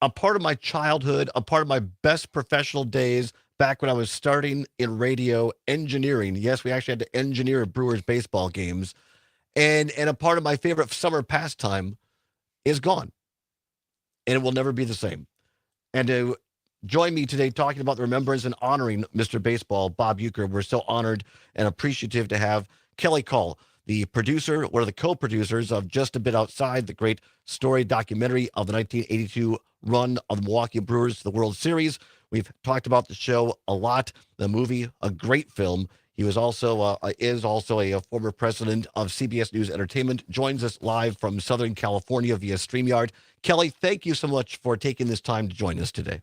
a part of my childhood, a part of my best professional days back when I was starting in radio engineering. Yes, we actually had to engineer Brewers baseball games. And a part of my favorite summer pastime is gone, and it will never be the same. And to join me today talking about the remembrance and honoring Mr. Baseball, Bob Uecker, we're so honored and appreciative to have Kelly Call, the producer, one of the co-producers of Just a Bit Outside, the great story documentary of the 1982 run of the Milwaukee Brewers to the World Series. We've talked about the show a lot, the movie, a great film. He was also is also a former president of CBS News Entertainment. Joins us live from Southern California via StreamYard. Kelly, thank you so much for taking this time to join us today.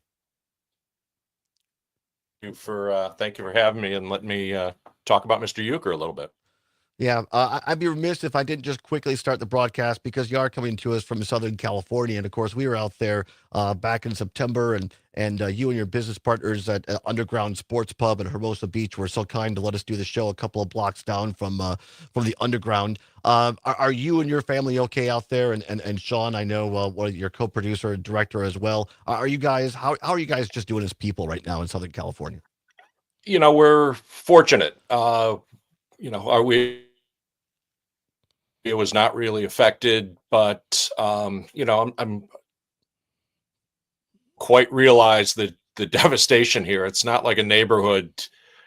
Thank you for having me and letting me talk about Mr. Uecker a little bit. Yeah, I'd be remiss if I didn't just quickly start the broadcast because you are coming to us from Southern California, and of course we were out there back in September, and you and your business partners at Underground Sports Pub in Hermosa Beach were so kind to let us do the show a couple of blocks down from the Underground. Are you and your family okay out there? And Sean, I know one of your co-producer and director as well. Are you guys how are you guys just doing as people right now in Southern California? We're fortunate. Are we? It was not really affected, but I'm quite realize the devastation here. It's not like a neighborhood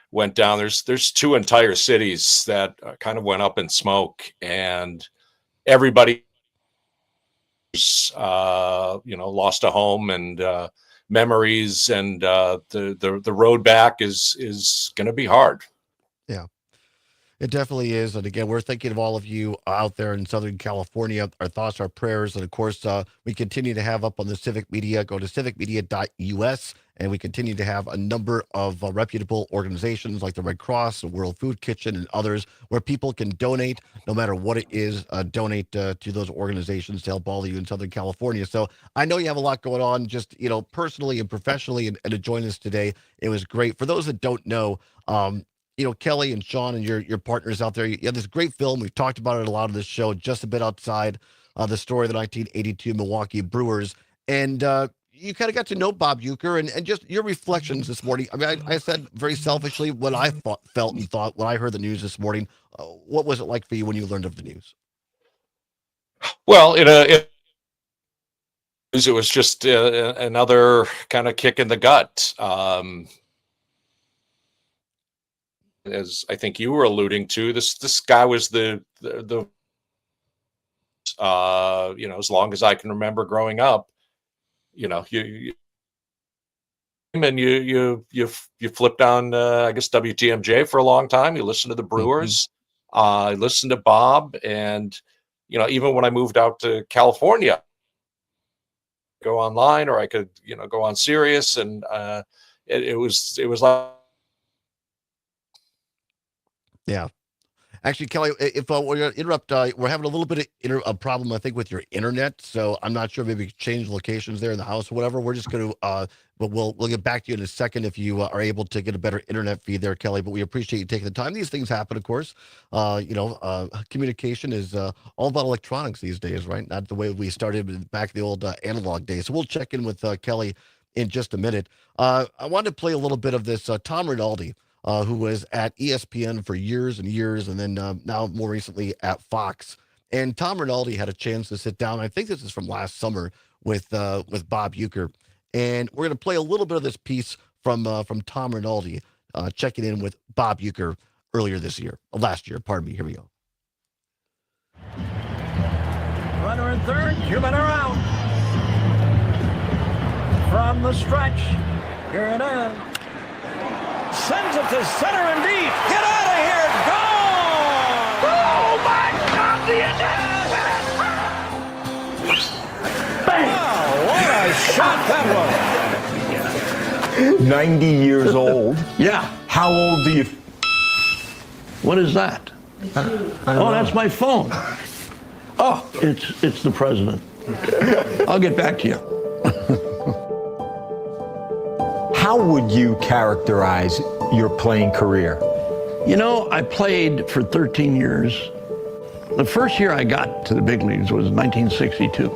went down. There's two entire cities that kind of went up in smoke, and everybody lost a home and memories, and the road back is going to be hard. Yeah. It definitely is. And again, we're thinking of all of you out there in Southern California. Our thoughts, our prayers. And of course, we continue to have up on the Civic Media, go to civicmedia.us. And we continue to have a number of reputable organizations like the Red Cross, the World Food Kitchen, and others where people can donate, no matter what it is, donate to those organizations to help all of you in Southern California. So I know you have a lot going on just, personally and professionally, and to join us today, it was great. For those that don't know, Kelly and Sean and your partners out there, you have this great film. We've talked about it a lot of this show, Just a Bit Outside, the story of the 1982 Milwaukee Brewers. And you kind of got to know Bob Uecker and just your reflections this morning. I mean, I said very selfishly what I felt and thought when I heard the news this morning. What was it like for you when you learned of the news? Well, it was just another kind of kick in the gut. As I think you were alluding to, this guy was the as long as I can remember growing up, you flipped on I guess WTMJ for a long time. You listened to the Brewers. I listened to Bob, and even when I moved out to California, go online, or I could go on Sirius, and it was like. Yeah. Actually, Kelly, if we're going to interrupt, we're having a little bit of a problem, I think, with your internet. So I'm not sure, maybe change locations there in the house or whatever. We're just going to, but we'll get back to you in a second if you are able to get a better internet feed there, Kelly. But we appreciate you taking the time. These things happen, of course. Communication is all about electronics these days, right? Not the way we started back in the old analog days. So we'll check in with Kelly in just a minute. I wanted to play a little bit of this Tom Rinaldi, who was at ESPN for years and years, and then now more recently at Fox. And Tom Rinaldi had a chance to sit down. I think this is from last summer with Bob Uecker, and we're going to play a little bit of this piece from Tom Rinaldi checking in with Bob Uecker last year. Pardon me. Here we go. Runner in third, 2 men are out. From the stretch, here it is. Sends it to center and deep. Get out of here. Gone! Oh, my God, the Bang! Wow, what a shot that was. 90 years old. Yeah. How old do you... What is that? Oh, that's my phone. Oh, it's the president. I'll get back to you. How would you characterize your playing career? I played for 13 years. The first year I got to the big leagues was 1962.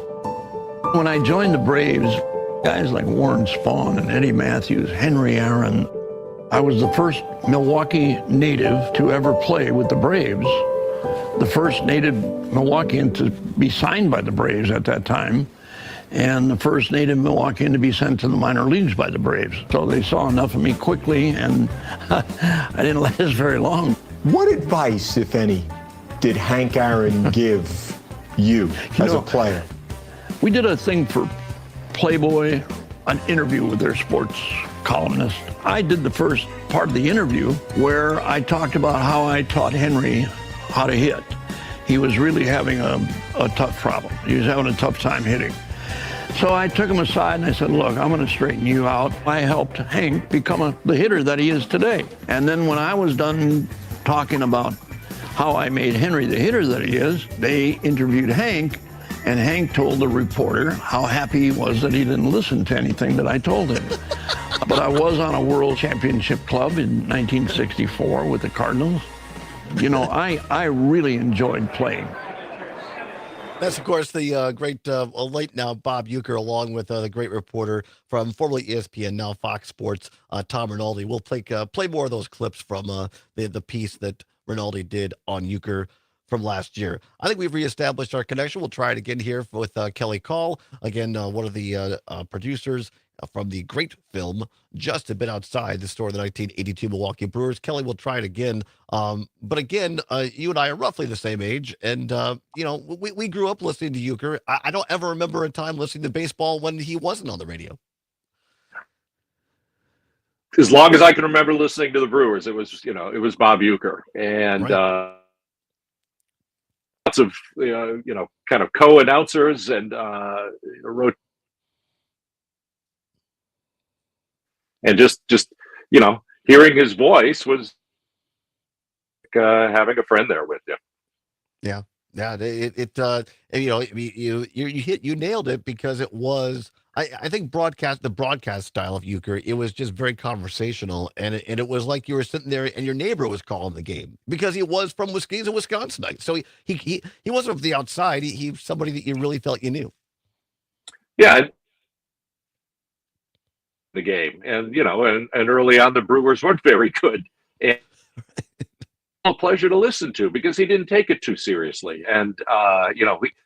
When I joined the Braves, Guys like Warren Spahn and Eddie Matthews, Henry Aaron. I was the first Milwaukee native to ever play with the Braves, the first native Milwaukeean to be signed by the Braves at that time, and the first native Milwaukeean to be sent to the minor leagues by the Braves. So they saw enough of me quickly, and I didn't last very long. What advice, if any, did Hank Aaron give you as a player? We did a thing for Playboy, an interview with their sports columnist. I did the first part of the interview where I talked about how I taught Henry how to hit. He was really having a tough problem. He was having a tough time hitting. So I took him aside and I said, look, I'm going to straighten you out. I helped Hank become the hitter that he is today. And then when I was done talking about how I made Henry the hitter that he is, they interviewed Hank, and Hank told the reporter how happy he was that he didn't listen to anything that I told him. But I was on a world championship club in 1964 with the Cardinals. You know, I really enjoyed playing. That's, of course, the great late now Bob Uecker, along with the great reporter from formerly ESPN, now Fox Sports, Tom Rinaldi. We'll play more of those clips from the piece that Rinaldi did on Uecker from last year. I think we've reestablished our connection. We'll try it again here with Kelly Call, again, one of the producers from the great film Just a Bit Outside, the story of the 1982 Milwaukee Brewers. Kelly, we'll try it again. But again, you and I are roughly the same age. And, you know, we grew up listening to Uecker. I don't ever remember a time listening to baseball when he wasn't on the radio. As long as I can remember listening to the Brewers, it was Bob Uecker. And Right. lots of, kind of co-announcers and wrote. And just hearing his voice was having a friend there with you. Yeah. Yeah. You nailed it, because it was, I think the broadcast style of Uecker, it was just very conversational, and it was like you were sitting there and your neighbor was calling the game, because he was from Wisconsin, he's a Wisconsinite. So he wasn't from the outside. He was somebody that you really felt you knew. Yeah. The game, and and early on the Brewers weren't very good, and a pleasure to listen to because he didn't take it too seriously, and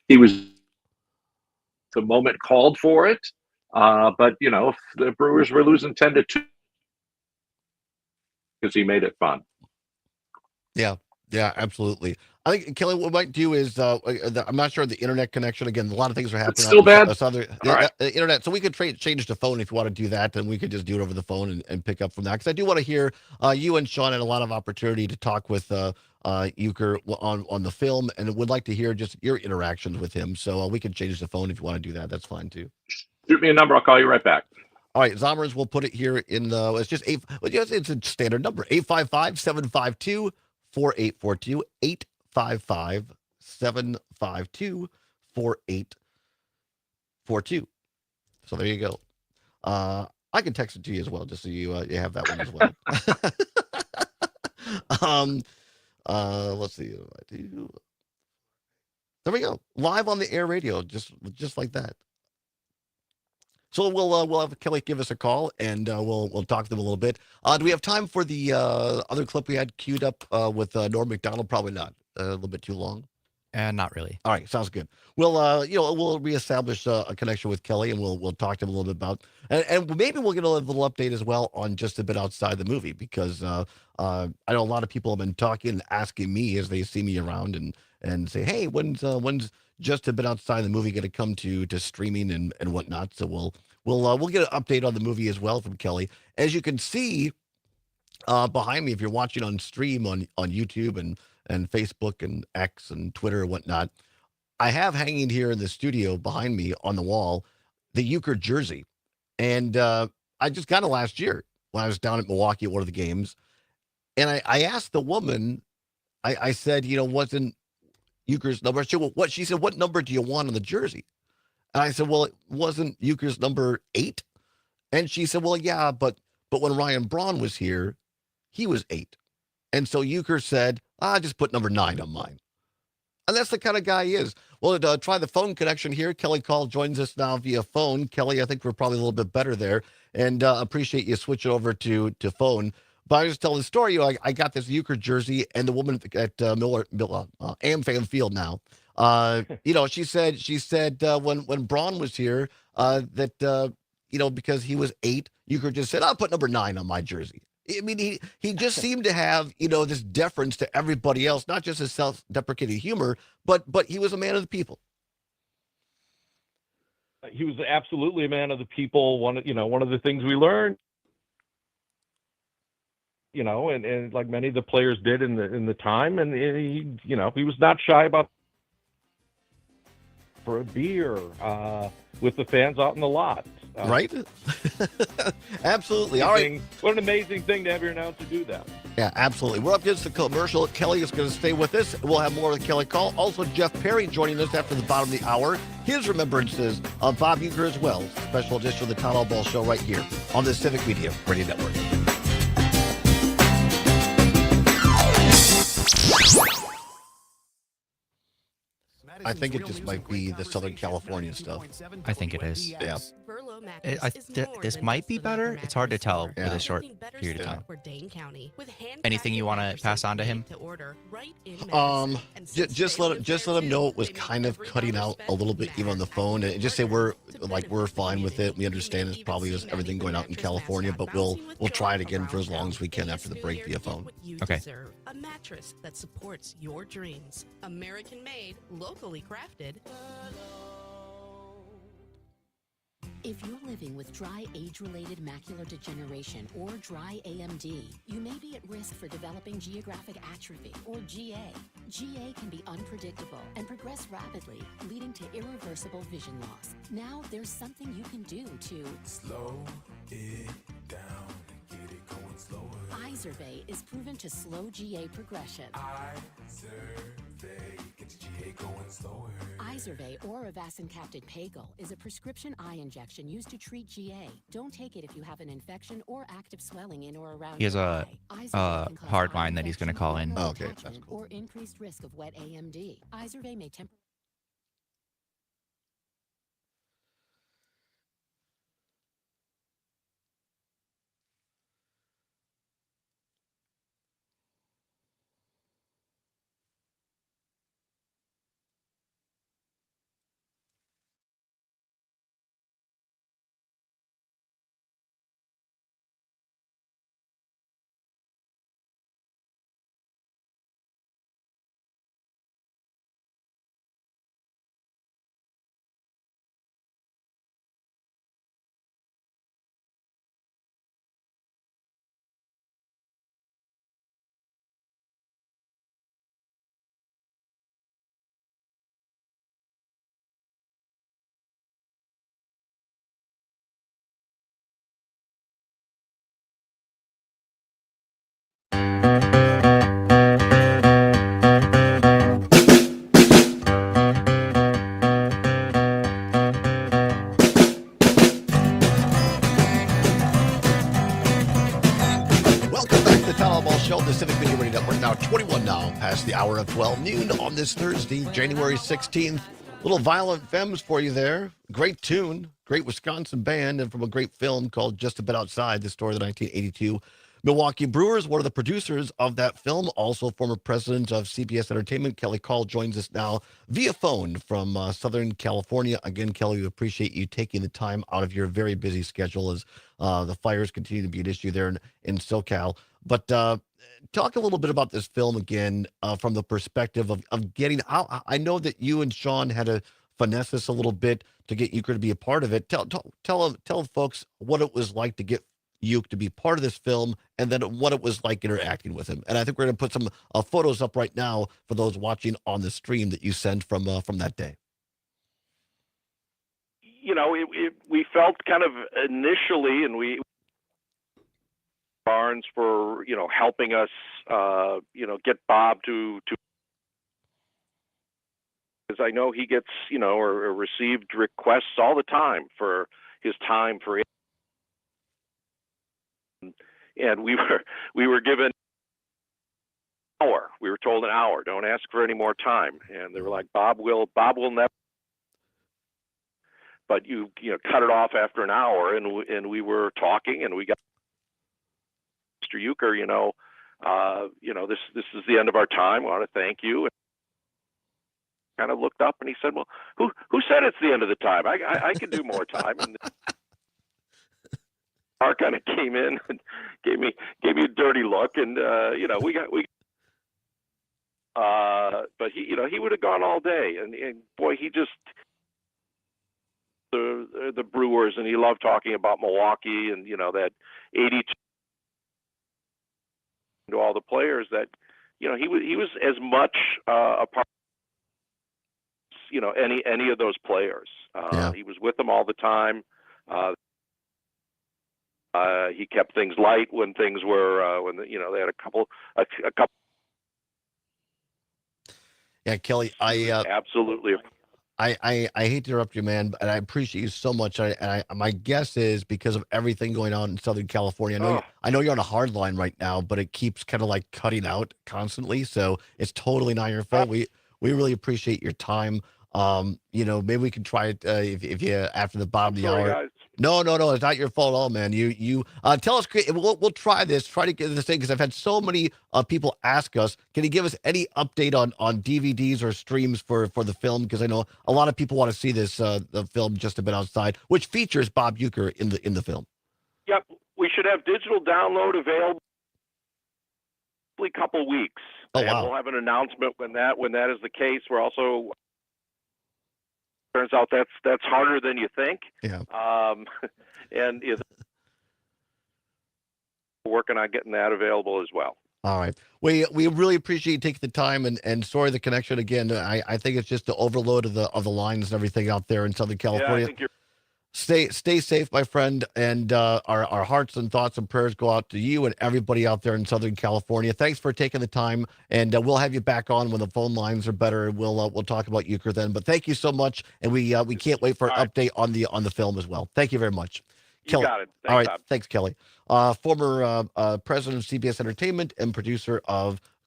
he was, the moment called for it, but if the Brewers were losing 10-2, because he made it fun. Yeah, absolutely. I think, Kelly, what we might do is, I'm not sure the internet connection. Again, a lot of things are happening. It's still bad? The internet. So we could change the phone if you want to do that, then we could just do it over the phone and pick up from that. Because I do want to hear, you and Sean had a lot of opportunity to talk with Uecker on the film, and would like to hear just your interactions with him. So we can change the phone if you want to do that. That's fine too. Shoot me a number. I'll call you right back. All right, Zommers, we'll put it here in the, it's just it's a standard number, 855-752-4842, 855-752-4842. So there you go. I can text it to you as well, just so you have that one as well. Let's see. There we go. Live on the air radio, just like that. So we'll have Kelly give us a call, and we'll talk to them a little bit. Do we have time for the other clip we had queued up with Norm Macdonald? Probably not. A little bit too long. Not really. All right, sounds good. We'll reestablish a connection with Kelly, and we'll talk to him a little bit about, and maybe we'll get a little update as well on Just a Bit Outside the movie, because I know a lot of people have been talking and asking me as they see me around and say, hey, when's Just a Bit Outside the movie going to come to streaming and whatnot? So we'll get an update on the movie as well from Kelly. As you can see behind me, if you're watching on stream on YouTube and Facebook and X and Twitter and whatnot, I have hanging here in the studio behind me on the wall the Uecker jersey. And I just got it last year when I was down at Milwaukee at one of the games. And I asked the woman, I said, wasn't Uecker's number? She said, what number do you want on the jersey? And I said, well, it wasn't Uecker's number 8. And she said, well, yeah, but when Ryan Braun was here, he was 8. And so Uecker said, just put number 9 on mine. And that's the kind of guy he is. Well, try the phone connection here. Kelly Call joins us now via phone. Kelly, I think we're probably a little bit better there, and appreciate you switching over to phone. But I was telling the story. I got this Euchre jersey, and the woman at AmFam Field now. She said when Braun was here that because he was 8, Euchre just said, "I'll put number 9 on my jersey." I mean, he just seemed to have this deference to everybody else, not just his self-deprecating humor, but he was a man of the people. He was absolutely a man of the people. One of the things we learned, and like many of the players did in the time, and he was not shy about for a beer with the fans out in the lot. Right? Absolutely. All right. What an amazing thing to have your announcer do that. Yeah, absolutely. We're up against the commercial. Kelly is going to stay with us. We'll have more of the Kelly Call. Also, Jeff Perry joining us after the bottom of the hour. His remembrances of Bob Uecker as well. Special edition of the Todd Allbaugh Show right here on the Civic Media Radio Network. I think it just might be the Southern California stuff. I think it is. Yeah. This might be better. It's hard to tell with a short period of time. Anything you want to pass on to him? Just let him know it was kind of cutting out a little bit even on the phone, and just say we're fine with it. We understand it's probably just everything going out in California, but we'll try it again for as long as we can after the break via phone. Okay. A mattress that supports your dreams. American made, locally crafted. If you're living with dry age-related macular degeneration or dry AMD, you may be at risk for developing geographic atrophy or GA. GA can be unpredictable and progress rapidly, leading to irreversible vision loss. Now there's something you can do to slow it down and get it going slower. Izervay is proven to slow GA progression. Izervay gets GA going slower. Izervay or avacincaptad pagel is a prescription eye injection used to treat GA. Don't take it if you have an infection or active swelling in or around. He has a hard line that he's going to call in. Oh, okay, that's cool. Or increased risk of wet AMD. Izervay may temporarily. Show, the Civic Video Radio Network, now 21 now, past the hour of 12 noon on this Thursday, January 16th. Little Violent Femmes for you there. Great tune, great Wisconsin band, and from a great film called Just a Bit Outside, the story of the 1982 Milwaukee Brewers. One of the producers of that film, also former president of CBS Entertainment, Kelly Call, joins us now via phone from Southern California. Again, Kelly, we appreciate you taking the time out of your very busy schedule as the fires continue to be an issue there in SoCal. But talk a little bit about this film again from the perspective of getting out. I know that you and Sean had to finesse this a little bit to get Euchre to be a part of it. Tell folks what it was like to get Euchre to be part of this film, and then what it was like interacting with him. And I think we're going to put some photos up right now for those watching on the stream that you sent from that day. You know, we felt kind of initially, and we Barnes for helping us get Bob to because I know he gets or received requests all the time for his time for it. And we were given hour. We were told an hour. Don't ask for any more time. And they were like, Bob will never. But you cut it off after an hour, and we were talking, and we got Mr. Euchre. This is the end of our time. I want to thank you. And kind of looked up, and he said, "Well, who said it's the end of the time? I can do more time." And Mark kind of came in and gave me a dirty look, and but he would have gone all day, and boy, he just the Brewers, and he loved talking about Milwaukee, and that 82 to all the players that he was as much a part any of those players. He was with them all the time. He kept things light when things were when they had a couple. Yeah, Kelly, absolutely. I hate to interrupt you, man, and I appreciate you so much. My guess is because of everything going on in Southern California. I know you're on a hard line right now, but it keeps kind of like cutting out constantly. So it's totally not your fault. We really appreciate your time. Maybe we can try it if you after the bottom of the hour. Guys. No, it's not your fault at all, man. You tell us. We'll try this. Try to get this thing because I've had so many people ask us. Can you give us any update on DVDs or streams for the film? Because I know a lot of people want to see this the film Just a Bit Outside, which features Bob Euchre in the film. Yep, we should have digital download available in a couple weeks. Oh, wow. And we'll have an announcement when that is the case. We're also. Turns out that's harder than you think. Yeah. And is working on getting that available as well. All right. We really appreciate you taking the time and sorry the connection again. I think it's just the overload of the lines and everything out there in Southern California. Yeah, I think you're. Stay safe, my friend, and our hearts and thoughts and prayers go out to you and everybody out there in Southern California. Thanks for taking the time, and we'll have you back on when the phone lines are better. We'll talk about Euchre then. But thank you so much, and we can't wait for an update on the film as well. Thank you very much. You got it. Thanks, all right, Bob. thanks, Kelly. Former president of CBS Entertainment and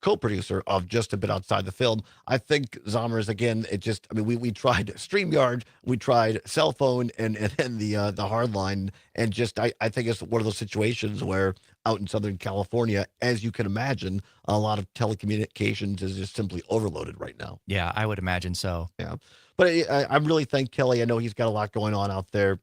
co-producer of Just a Bit Outside the Film. I think Zommers, again, we tried StreamYard, we tried cell phone and the hard line, and just I think it's one of those situations where out in Southern California, as you can imagine, a lot of telecommunications is just simply overloaded right now. Yeah, I would imagine so. Yeah. But I really thank Kelly. I know he's got a lot going on out there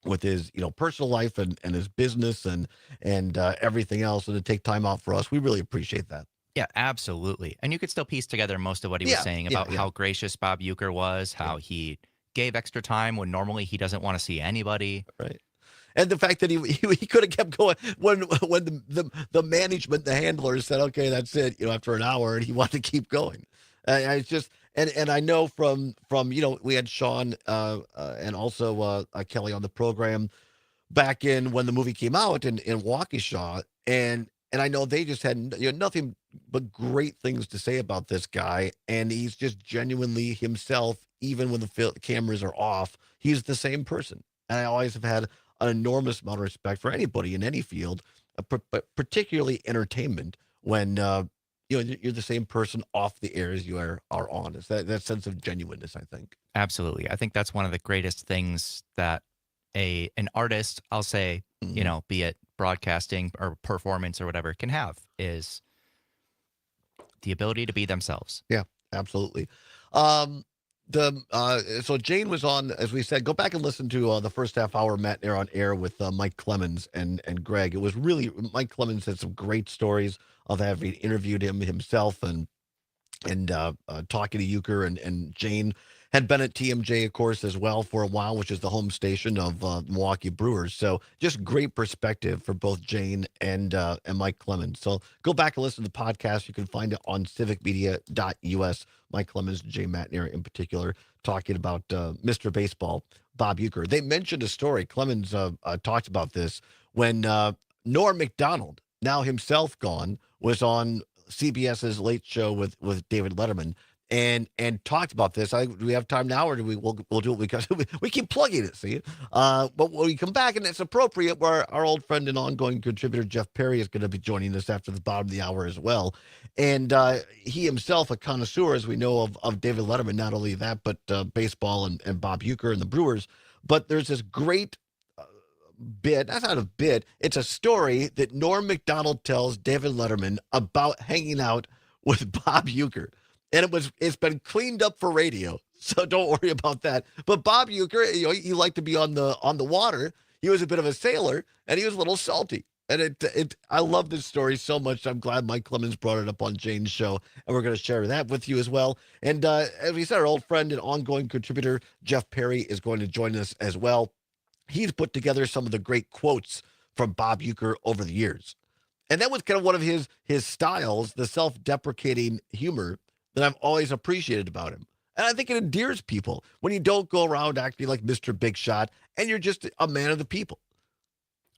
with his personal life and his business and everything else, and to take time out for us. We really appreciate that. Yeah, absolutely. And you could still piece together most of what he was saying about how gracious Bob Euchre was, how he gave extra time when normally he doesn't want to see anybody. Right. And the fact that he could have kept going when the management, the handlers said, okay, that's it, after an hour, and he wanted to keep going. It's just, and I know from we had Sean and also Kelly on the program back in when the movie came out in Waukesha, and I know they just had nothing but great things to say about this guy, and he's just genuinely himself, even when the cameras are off. He's the same person, and I always have had an enormous amount of respect for anybody in any field, but particularly entertainment, when you're the same person off the air as you are on. It's that sense of genuineness, I think. Absolutely. I think that's one of the greatest things that an artist, I'll say, be it broadcasting or performance or whatever, can have, is the ability to be themselves. Yeah, absolutely. So Jane was on, as we said, go back and listen to the first half hour Matt and Air on air with Mike Clemens and Greg. It was really, Mike Clemens had some great stories of having interviewed him himself and talking to Euchre, and Jane had been at TMJ, of course, as well for a while, which is the home station of Milwaukee Brewers. So just great perspective for both Jane and Mike Clemens. So go back and listen to the podcast. You can find it on civicmedia.us. Mike Clemens, Jay Matnier in particular, talking about Mr. Baseball, Bob Euchre. They mentioned a story. Clemens talked about this when Norm Macdonald, now himself gone, was on CBS's Late Show with David Letterman. and talked about this. Do we have time now, or do we'll do it because we keep plugging it? See, but when we come back, and it's appropriate, where our old friend and ongoing contributor Jeff Perry is going to be joining us after the bottom of the hour as well, and he himself a connoisseur, as we know, of David Letterman. Not only that, but baseball and Bob Uecker and the Brewers. But there's this great bit. That's not a bit. It's a story that Norm Macdonald tells David Letterman about hanging out with Bob Uecker. And it's been cleaned up for radio, so don't worry about that. But Bob Uecker, he liked to be on the water. He was a bit of a sailor, and he was a little salty. And I love this story so much. I'm glad Mike Clemens brought it up on Jane's show, and we're going to share that with you as well. And as we said, our old friend and ongoing contributor Jeff Perry is going to join us as well. He's put together some of the great quotes from Bob Uecker over the years, and that was kind of one of his styles, the self-deprecating humor that I've always appreciated about him. And I think it endears people when you don't go around acting like Mr. Big Shot and you're just a man of the people.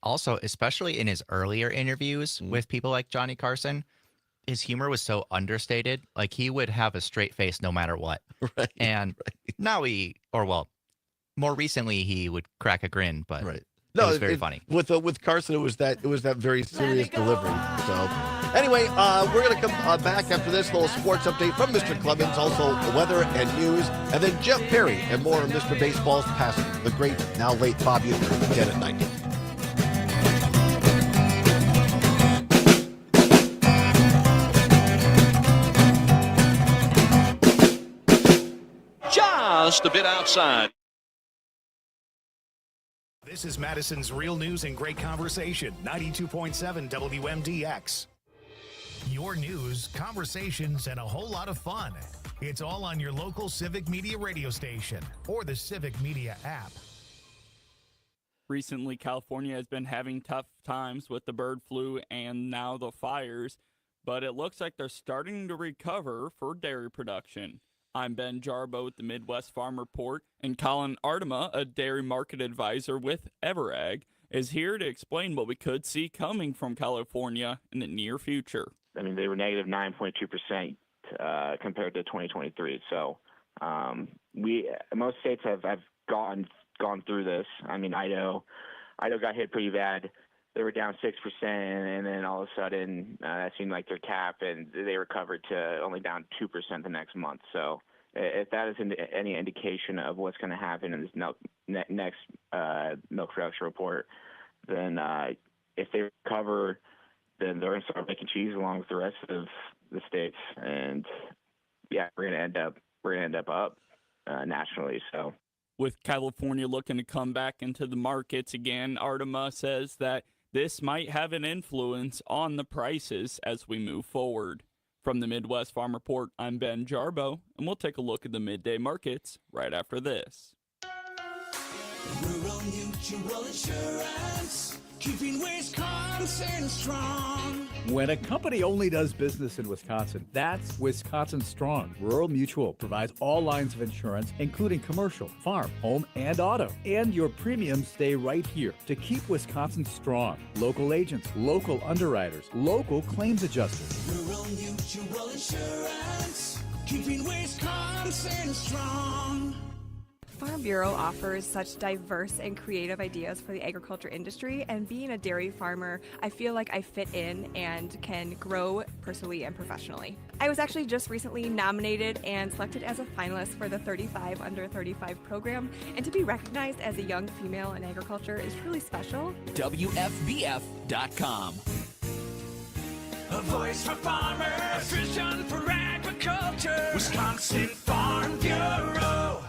Also, especially in his earlier interviews with people like Johnny Carson, his humor was so understated. Like, he would have a straight face no matter what. Right. And now more recently, he would crack a grin, but right. No, it was very funny. With Carson, it was that very serious delivery. So anyway, we're going to come back after this little sports update from Mr. Clemens, also the weather and news, and then Jeff Perry and more on Mr. Baseball's passing, the great, now late Bob Uecker, dead at 90. Just a bit outside. This is Madison's Real News and Great Conversation, 92.7 WMDX. Your news, conversations, and a whole lot of fun. It's all on your local Civic Media radio station or the Civic Media app. Recently, California has been having tough times with the bird flu and now the fires, but it looks like they're starting to recover for dairy production. I'm Ben Jarbo with the Midwest Farm Report, and Colin Artema, a dairy market advisor with Everag, is here to explain what we could see coming from California in the near future. I mean, they were negative 9.2% compared to 2023. So most states have gone through this. I mean, Idaho got hit pretty bad. They were down 6%, and then all of a sudden, that seemed like their cap, and they recovered to only down 2% the next month. So if that is any indication of what's going to happen in this next milk production report, then if they recover, then they're going to start making cheese along with the rest of the states, and yeah, we're going to end up nationally. So. With California looking to come back into the markets again, Artema says that this might have an influence on the prices as we move forward. From the Midwest Farm Report, I'm Ben Jarbo, and we'll take a look at the midday markets right after this. Rural Mutual Insurance, keeping Wisconsin strong. When a company only does business in Wisconsin, that's Wisconsin Strong. Rural Mutual provides all lines of insurance, including commercial, farm, home, and auto. And your premiums stay right here to keep Wisconsin strong. Local agents, local underwriters, local claims adjusters. Rural Mutual Insurance, keeping Wisconsin strong. Farm Bureau offers such diverse and creative ideas for the agriculture industry, and being a dairy farmer, I feel like I fit in and can grow personally and professionally. I was actually just recently nominated and selected as a finalist for the 35 Under 35 program, and to be recognized as a young female in agriculture is truly special. WFBF.com. A voice for farmers, a vision for agriculture, Wisconsin Farm Bureau.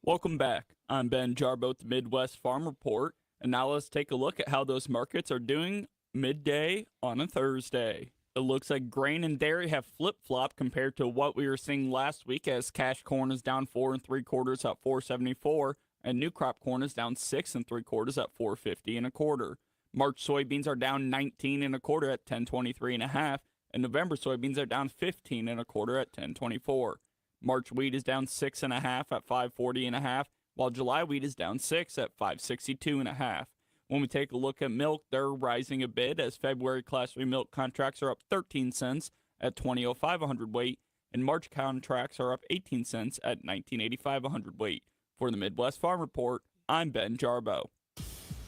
Welcome back. I'm Ben Jarbo with the Midwest Farm Report, and now let's take a look at how those markets are doing midday on a Thursday. It looks like grain and dairy have flip-flopped compared to what we were seeing last week, as cash corn is down 4 3/4 at $4.74, and new crop corn is down 6 3/4 at $4.50 1/4. March soybeans are down 19 1/4 at $10.23 1/2, and November soybeans are down 15 1/4 at $10.24. March wheat is down 6 1/2 at $5.40 1/2, while July wheat is down 6 at $5.62 1/2. When we take a look at milk, they're rising a bit as February Class 3 milk contracts are up 13 cents at $20.05 a hundredweight, and March contracts are up 18 cents at $19.85 a hundredweight. For the Midwest Farm Report, I'm Ben Jarbo.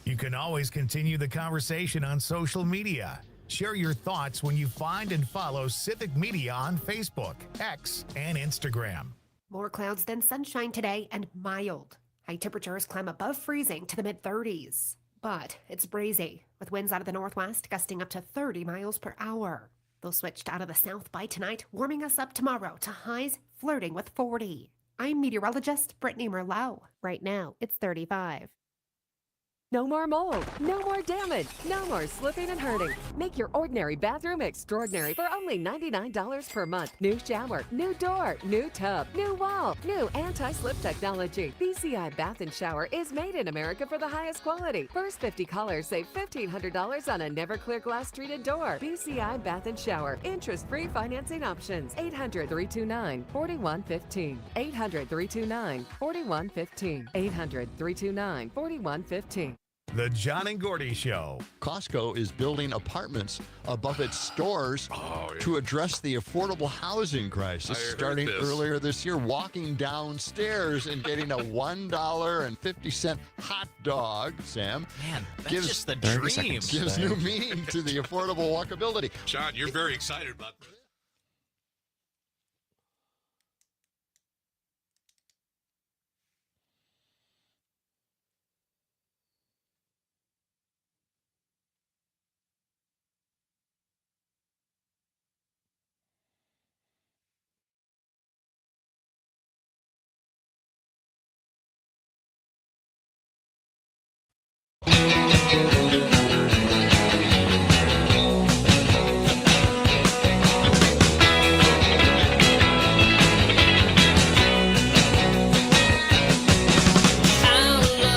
You can always continue the conversation on social media. Share your thoughts when you find and follow Civic Media on Facebook, X, and Instagram. More clouds than sunshine today and mild. High temperatures climb above freezing to the mid-30s. But it's breezy, with winds out of the northwest gusting up to 30 miles per hour. They'll switch out of the south by tonight, warming us up tomorrow to highs flirting with 40. I'm meteorologist Brittany Merlot. Right now, it's 35. No more mold, no more damage, no more slipping and hurting. Make your ordinary bathroom extraordinary for only $99 per month. New shower, new door, new tub, new wall, new anti-slip technology. BCI Bath and Shower is made in America for the highest quality. First 50 callers save $1,500 on a never clear glass treated door. BCI Bath and Shower. Interest-free financing options. 800-329-4115. 800-329-4115. 800-329-4115. The John and Gordy Show. Costco is building apartments above its stores to address the affordable housing crisis. Starting earlier this year, walking downstairs and getting a $1.50 hot dog, Sam, Man, that's just the dream. Gives new meaning to the affordable walkability. John, you're very excited about this.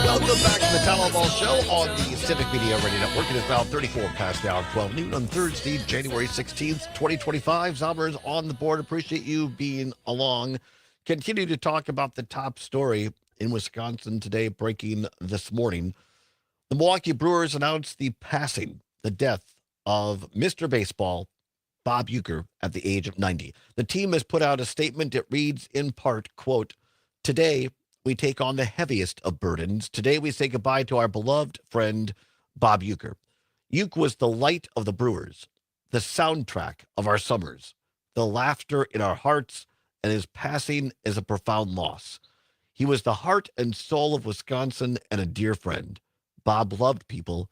Welcome back to the Allbaugh Show on the Civic Media Radio Network. It is now 34 past the hour, 12 noon on Thursday, January 16th, 2025. Zomers on the board. Appreciate you being along. Continue to talk about the top story in Wisconsin today, breaking this morning. The Milwaukee Brewers announced the death of Mr. Baseball, Bob Uecker, at the age of 90. The team has put out a statement. It reads in part, quote, "Today, we take on the heaviest of burdens. Today, we say goodbye to our beloved friend, Bob Uecker. Ueck was the light of the Brewers, the soundtrack of our summers, the laughter in our hearts, and his passing is a profound loss. He was the heart and soul of Wisconsin and a dear friend. Bob loved people.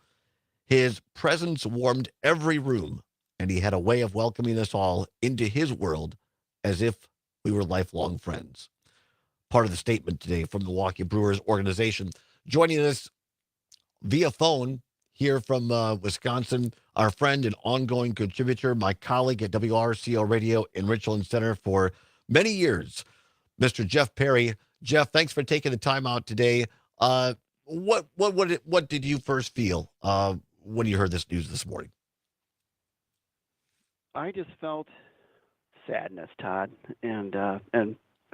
His presence warmed every room, and he had a way of welcoming us all into his world as if we were lifelong friends." Part of the statement today from the Milwaukee Brewers organization. Joining us via phone here from Wisconsin, our friend and ongoing contributor, my colleague at WRCO Radio in Richland Center for many years, Mr. Jeff Perry. Jeff, thanks for taking the time out today. What did you first feel when you heard this news this morning? I just felt sadness, Todd, and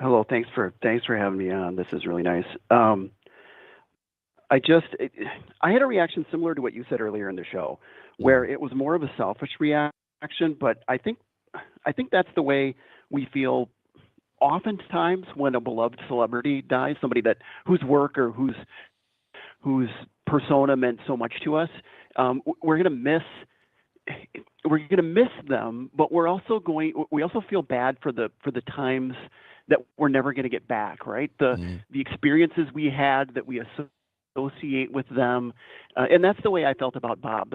hello, thanks for having me on. This is really nice. I had a reaction similar to what you said earlier in the show, where it was more of a selfish reaction, but I think that's the way we feel oftentimes when a beloved celebrity dies, somebody whose work or whose persona meant so much to us. We're gonna miss them, but we also feel bad for the times that we're never going to get back, right? The experiences we had that we associate with them, and that's the way I felt about Bob.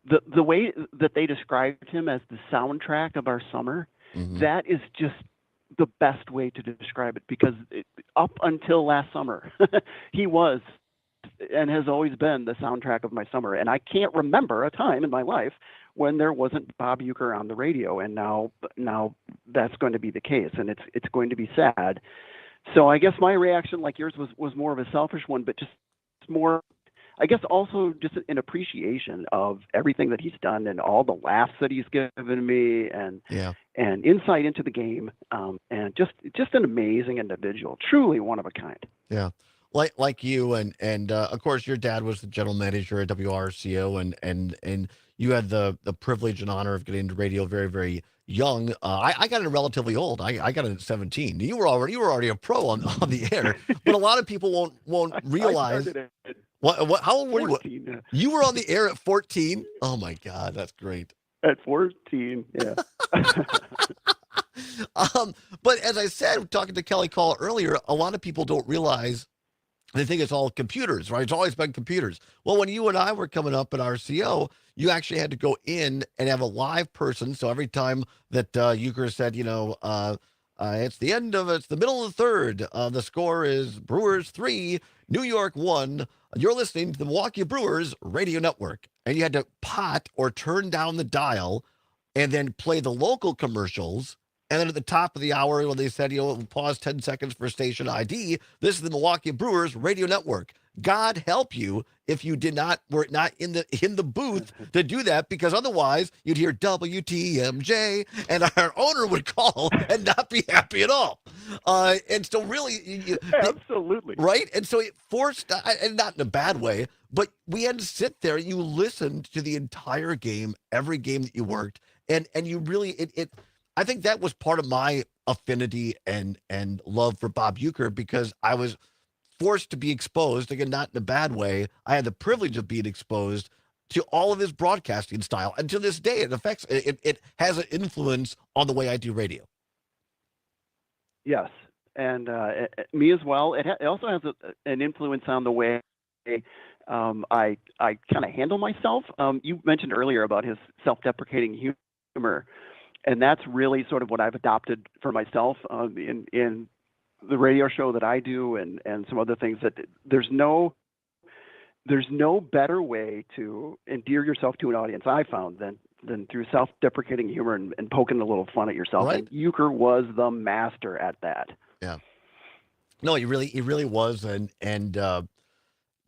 The way that they described him as the soundtrack of our summer, that is just the best way to describe it, because up until last summer, he was and has always been the soundtrack of my summer. And I can't remember a time in my life when there wasn't Bob Uecker on the radio, and now that's going to be the case, and it's going to be sad. So I guess my reaction, like yours, was more of a selfish one, but just more, I guess, also just an appreciation of everything that he's done and all the laughs that he's given me, and insight into the game, and just an amazing individual, truly one of a kind. Yeah. Like you, and of course your dad was the general manager at WRCO, and you had the privilege and honor of getting into radio very, very young. I got it relatively old. I got it at 17. You were already a pro on the air, but a lot of people won't realize. I started at What? How old were 14, you? yeah. You were on the air at 14. Oh my God, that's great. At 14, yeah. But as I said, talking to Kelly Call earlier, a lot of people don't realize. They think it's all computers, right? It's always been computers. Well, when you and I were coming up at RCO, you actually had to go in and have a live person. So every time that Euchre said, it's the middle of the third. The score is Brewers 3, New York 1. You're listening to the Milwaukee Brewers Radio Network. And you had to pot or turn down the dial and then play the local commercials. And then at the top of the hour, when they said, pause 10 seconds for station ID, this is the Milwaukee Brewers Radio Network. God help you if you were not in the booth to do that, because otherwise you'd hear WTMJ and our owner would call and not be happy at all. And so really, absolutely right. And so it forced, and not in a bad way, but we had to sit there. You listened to the entire game, every game that you worked, and you really I think that was part of my affinity and love for Bob Euchre, because I was forced to be exposed, again, not in a bad way. I had the privilege of being exposed to all of his broadcasting style. And to this day, it has an influence on the way I do radio. Yes, and me as well. It also has an influence on the way I kind of handle myself. You mentioned earlier about his self-deprecating humor. And that's really sort of what I've adopted for myself in the radio show that I do, and some other things. That there's no better way to endear yourself to an audience, I found, than through self-deprecating humor and poking a little fun at yourself. Right. And Euchre was the master at that. Yeah. No, he really was, and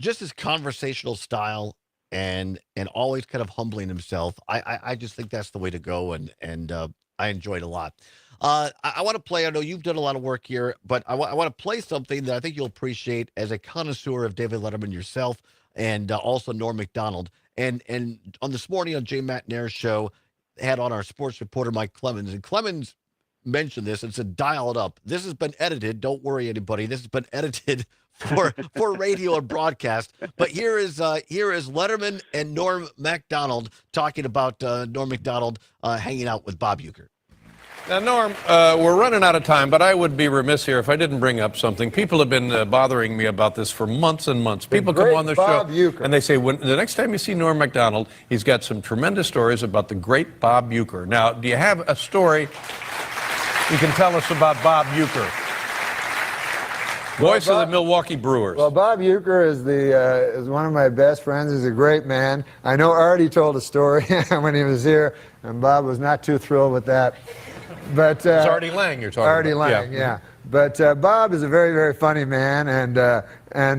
just his conversational style. And always kind of humbling himself. I just think that's the way to go, and I enjoyed it a lot. I want to play. I know you've done a lot of work here, but I want to play something that I think you'll appreciate as a connoisseur of David Letterman yourself, and also Norm Macdonald. And on this morning on Jay Matnair's show, had on our sports reporter Mike Clemens, and Clemens mentioned this and said, "Dial it up. This has been edited. Don't worry, anybody. This has been edited." For radio and broadcast. But here is Letterman and Norm Macdonald talking about Norm Macdonald hanging out with Bob Euchre. Now, Norm, we're running out of time, but I would be remiss here if I didn't bring up something. People have been bothering me about this for months and months. People come on the show and they say, the next time you see Norm Macdonald, he's got some tremendous stories about the great Bob Euchre. Now, do you have a story you can tell us about Bob Euchre? Voice of the Milwaukee Brewers. Well, Bob Euchre is one of my best friends. He's a great man. I know Artie told a story when he was here, and Bob was not too thrilled with that. But it's Artie Lang you're talking Artie about. Lang, yeah. But Bob is a very, very funny man, and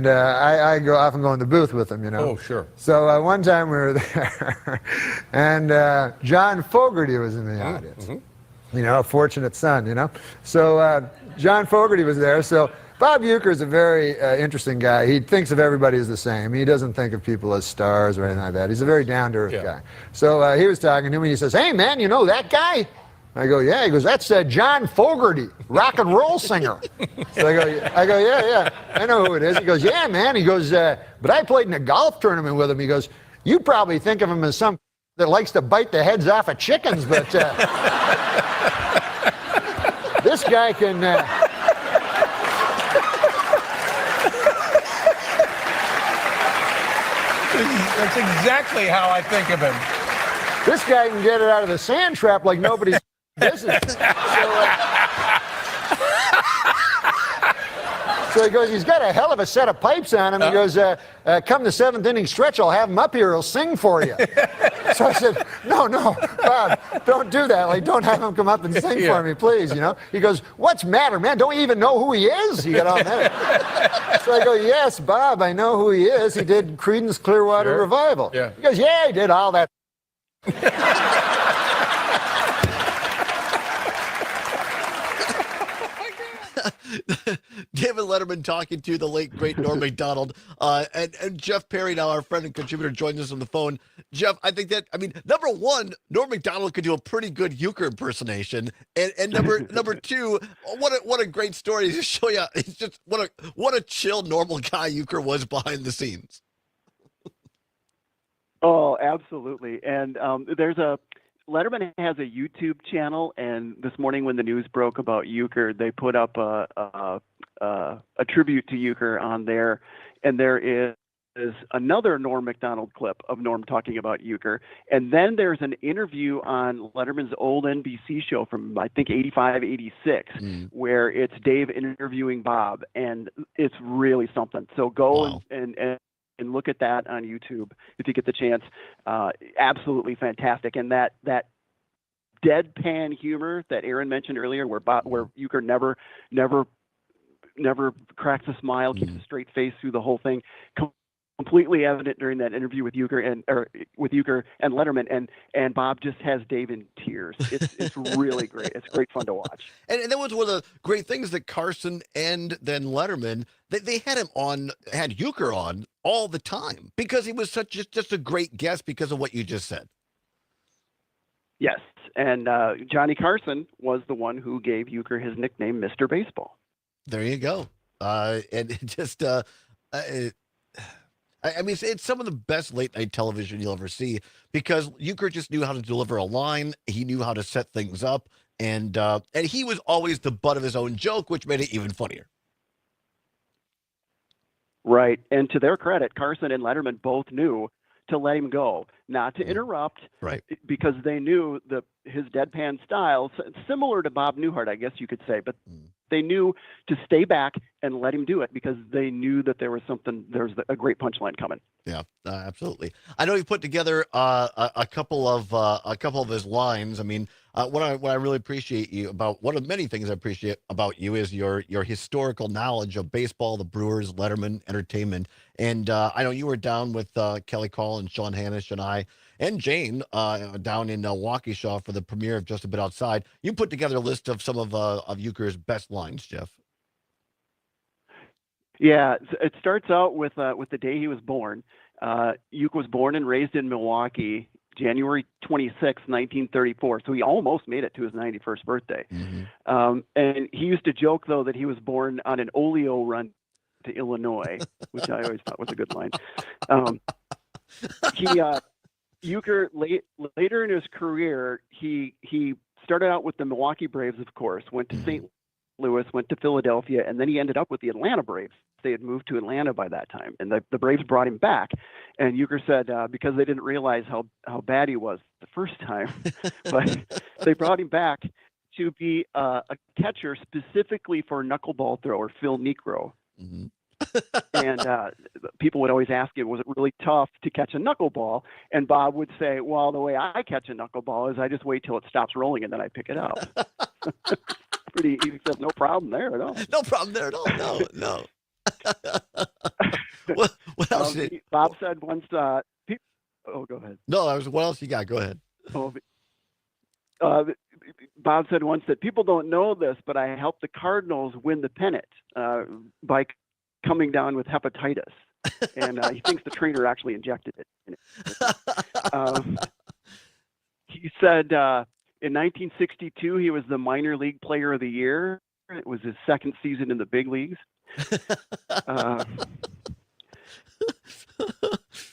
I often go in the booth with him, Oh, sure. So one time we were there, and John Fogerty was in the audience. Mm-hmm. A fortunate son, So John Fogerty was there, so Bob Euchre is a very interesting guy. He thinks of everybody as the same. He doesn't think of people as stars or anything like that. He's a very down-to-earth guy. So he was talking to me. He says, "Hey, man, you know that guy?" I go, "Yeah." He goes, "That's John Fogerty, rock and roll singer." So I go, yeah, I know who it is. He goes, "Yeah, man." He goes, "But I played in a golf tournament with him." He goes, "You probably think of him as some that likes to bite the heads off of chickens, but this guy can..." That's exactly how I think of him. This guy can get it out of the sand trap like nobody's business. So he goes, he's got a hell of a set of pipes on him. He goes, come the seventh inning stretch, I'll have him up here. He'll sing for you. So I said, no, Bob, don't do that. Like, don't have him come up and sing for me, please. He goes, what's matter, man? Don't you even know who he is? He got all mad. So I go, yes, Bob, I know who he is. He did Creedence Clearwater Revival. Yeah. He goes, yeah, he did all that. David Letterman talking to the late, great Norm Macdonald. And Jeff Perry, now our friend and contributor, joins us on the phone. Jeff, I think that, I mean, number one, Norm Macdonald could do a pretty good Euchre impersonation. And number two, what a great story to show you. It's just what a chill, normal guy Euchre was behind the scenes. Oh, absolutely. And Letterman has a YouTube channel, and this morning when the news broke about Euchre, they put up a tribute to Euchre on there, and there is another Norm Macdonald clip of Norm talking about Euchre, and then there's an interview on Letterman's old NBC show from, I think, 85, 86, where it's Dave interviewing Bob, and it's really something. So go and look at that on YouTube if you get the chance. Absolutely fantastic. And that deadpan humor that Aaron mentioned earlier, where Euchre never cracks a smile, keeps a straight face through the whole thing, completely evident during that interview with Euchre and Letterman, and Bob just has Dave in tears. It's really great. It's great fun to watch. And that was one of the great things that Carson and then Letterman, they had Euchre on all the time because he was just a great guest because of what you just said. Yes, and Johnny Carson was the one who gave Euchre his nickname, Mr. Baseball. There you go. And it just, I mean, it's some of the best late night television you'll ever see because Euchre just knew how to deliver a line. He knew how to set things up, and he was always the butt of his own joke, which made it even funnier. Right, and to their credit, Carson and Letterman both knew to let him go, not to interrupt, right? Because they knew his deadpan style, similar to Bob Newhart, I guess you could say, but they knew to stay back and let him do it because they knew that there was a great punchline coming. Yeah, absolutely. I know you put together a couple of his lines. I mean, what I really appreciate you about, one of many things I appreciate about you is your historical knowledge of baseball, the Brewers, Letterman, entertainment. And I know you were down with Kelly Call and Sean Hannish and I and Jane down in Waukesha for the premiere of Just a Bit Outside. You put together a list of some of Euchre's best lines, Jeff. Yeah, it starts out with the day he was born. Euchre was born and raised in Milwaukee, January 26, 1934. So he almost made it to his 91st birthday. And he used to joke, though, that he was born on an oleo run to Illinois, which I always thought was a good line. Euchre, later in his career, he started out with the Milwaukee Braves, of course, went to St. Louis, went to Philadelphia, and then he ended up with the Atlanta Braves. They had moved to Atlanta by that time, and the Braves brought him back. And Euchre said because they didn't realize how bad he was the first time, but they brought him back to be a catcher specifically for knuckleball thrower Phil Necro. And people would always ask him, was it really tough to catch a knuckleball? And Bob would say, well, the way I catch a knuckleball is I just wait till it stops rolling and then I pick it up. Pretty easy. He said, no problem there at all. No problem there at all. No. What else? Bob said once. Oh, go ahead. No, what else you got? Go ahead. Bob said once that people don't know this, but I helped the Cardinals win the pennant by coming down with hepatitis, and he thinks the trainer actually injected it. He said in 1962 he was the minor league player of the year. It was his second season in the big leagues.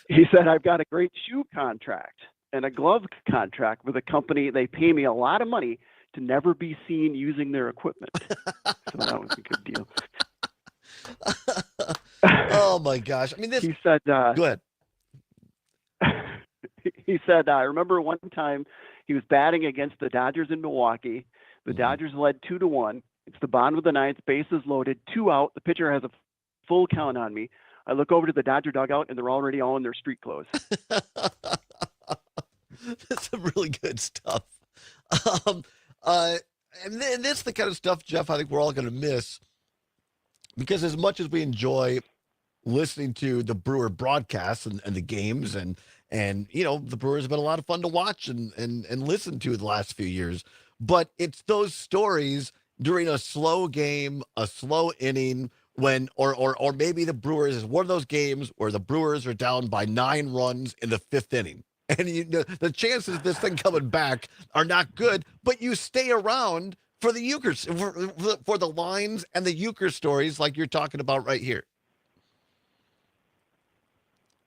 He said, I've got a great shoe contract and a glove contract with a company. They pay me a lot of money to never be seen using their equipment. So that was a good deal. Oh my gosh. I mean, he said, go ahead. He said, I remember one time he was batting against the Dodgers in Milwaukee. The Dodgers led 2-1. It's the bottom of the ninth, bases loaded, 2 out. The pitcher has a full count on me. I look over to the Dodger dugout, and they're already all in their street clothes. That's some really good stuff. And that's the kind of stuff, Jeff, I think we're all going to miss. Because as much as we enjoy listening to the Brewer broadcasts and the games, and you know, the Brewers have been a lot of fun to watch and listen to the last few years. But it's those stories during a slow game, a slow inning, when, or maybe the Brewers is one of those games where the Brewers are down by 9 runs in the 5th inning. And you know, the chances of this thing coming back are not good, but you stay around for the Euchre, for the lines and the Euchre stories like you're talking about right here.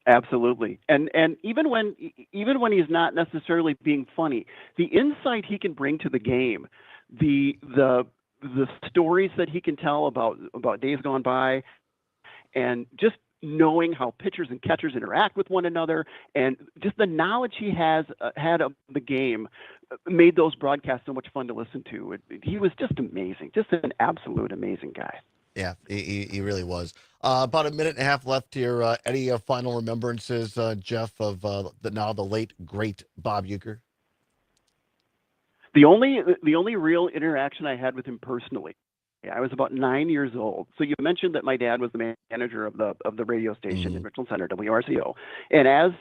Absolutely, and even when he's not necessarily being funny, the insight he can bring to the game, the stories that he can tell about days gone by, and just knowing how pitchers and catchers interact with one another, and just the knowledge he has had of the game, made those broadcasts so much fun to listen to. He was just amazing, just an absolute amazing guy. Yeah, he really was. About a minute and a half left here. Any final remembrances, Jeff, of the late, great Bob Uecker? The only real interaction I had with him personally, I was about 9 years old. So you mentioned that my dad was the manager of the radio station in Richland Center, WRCO, and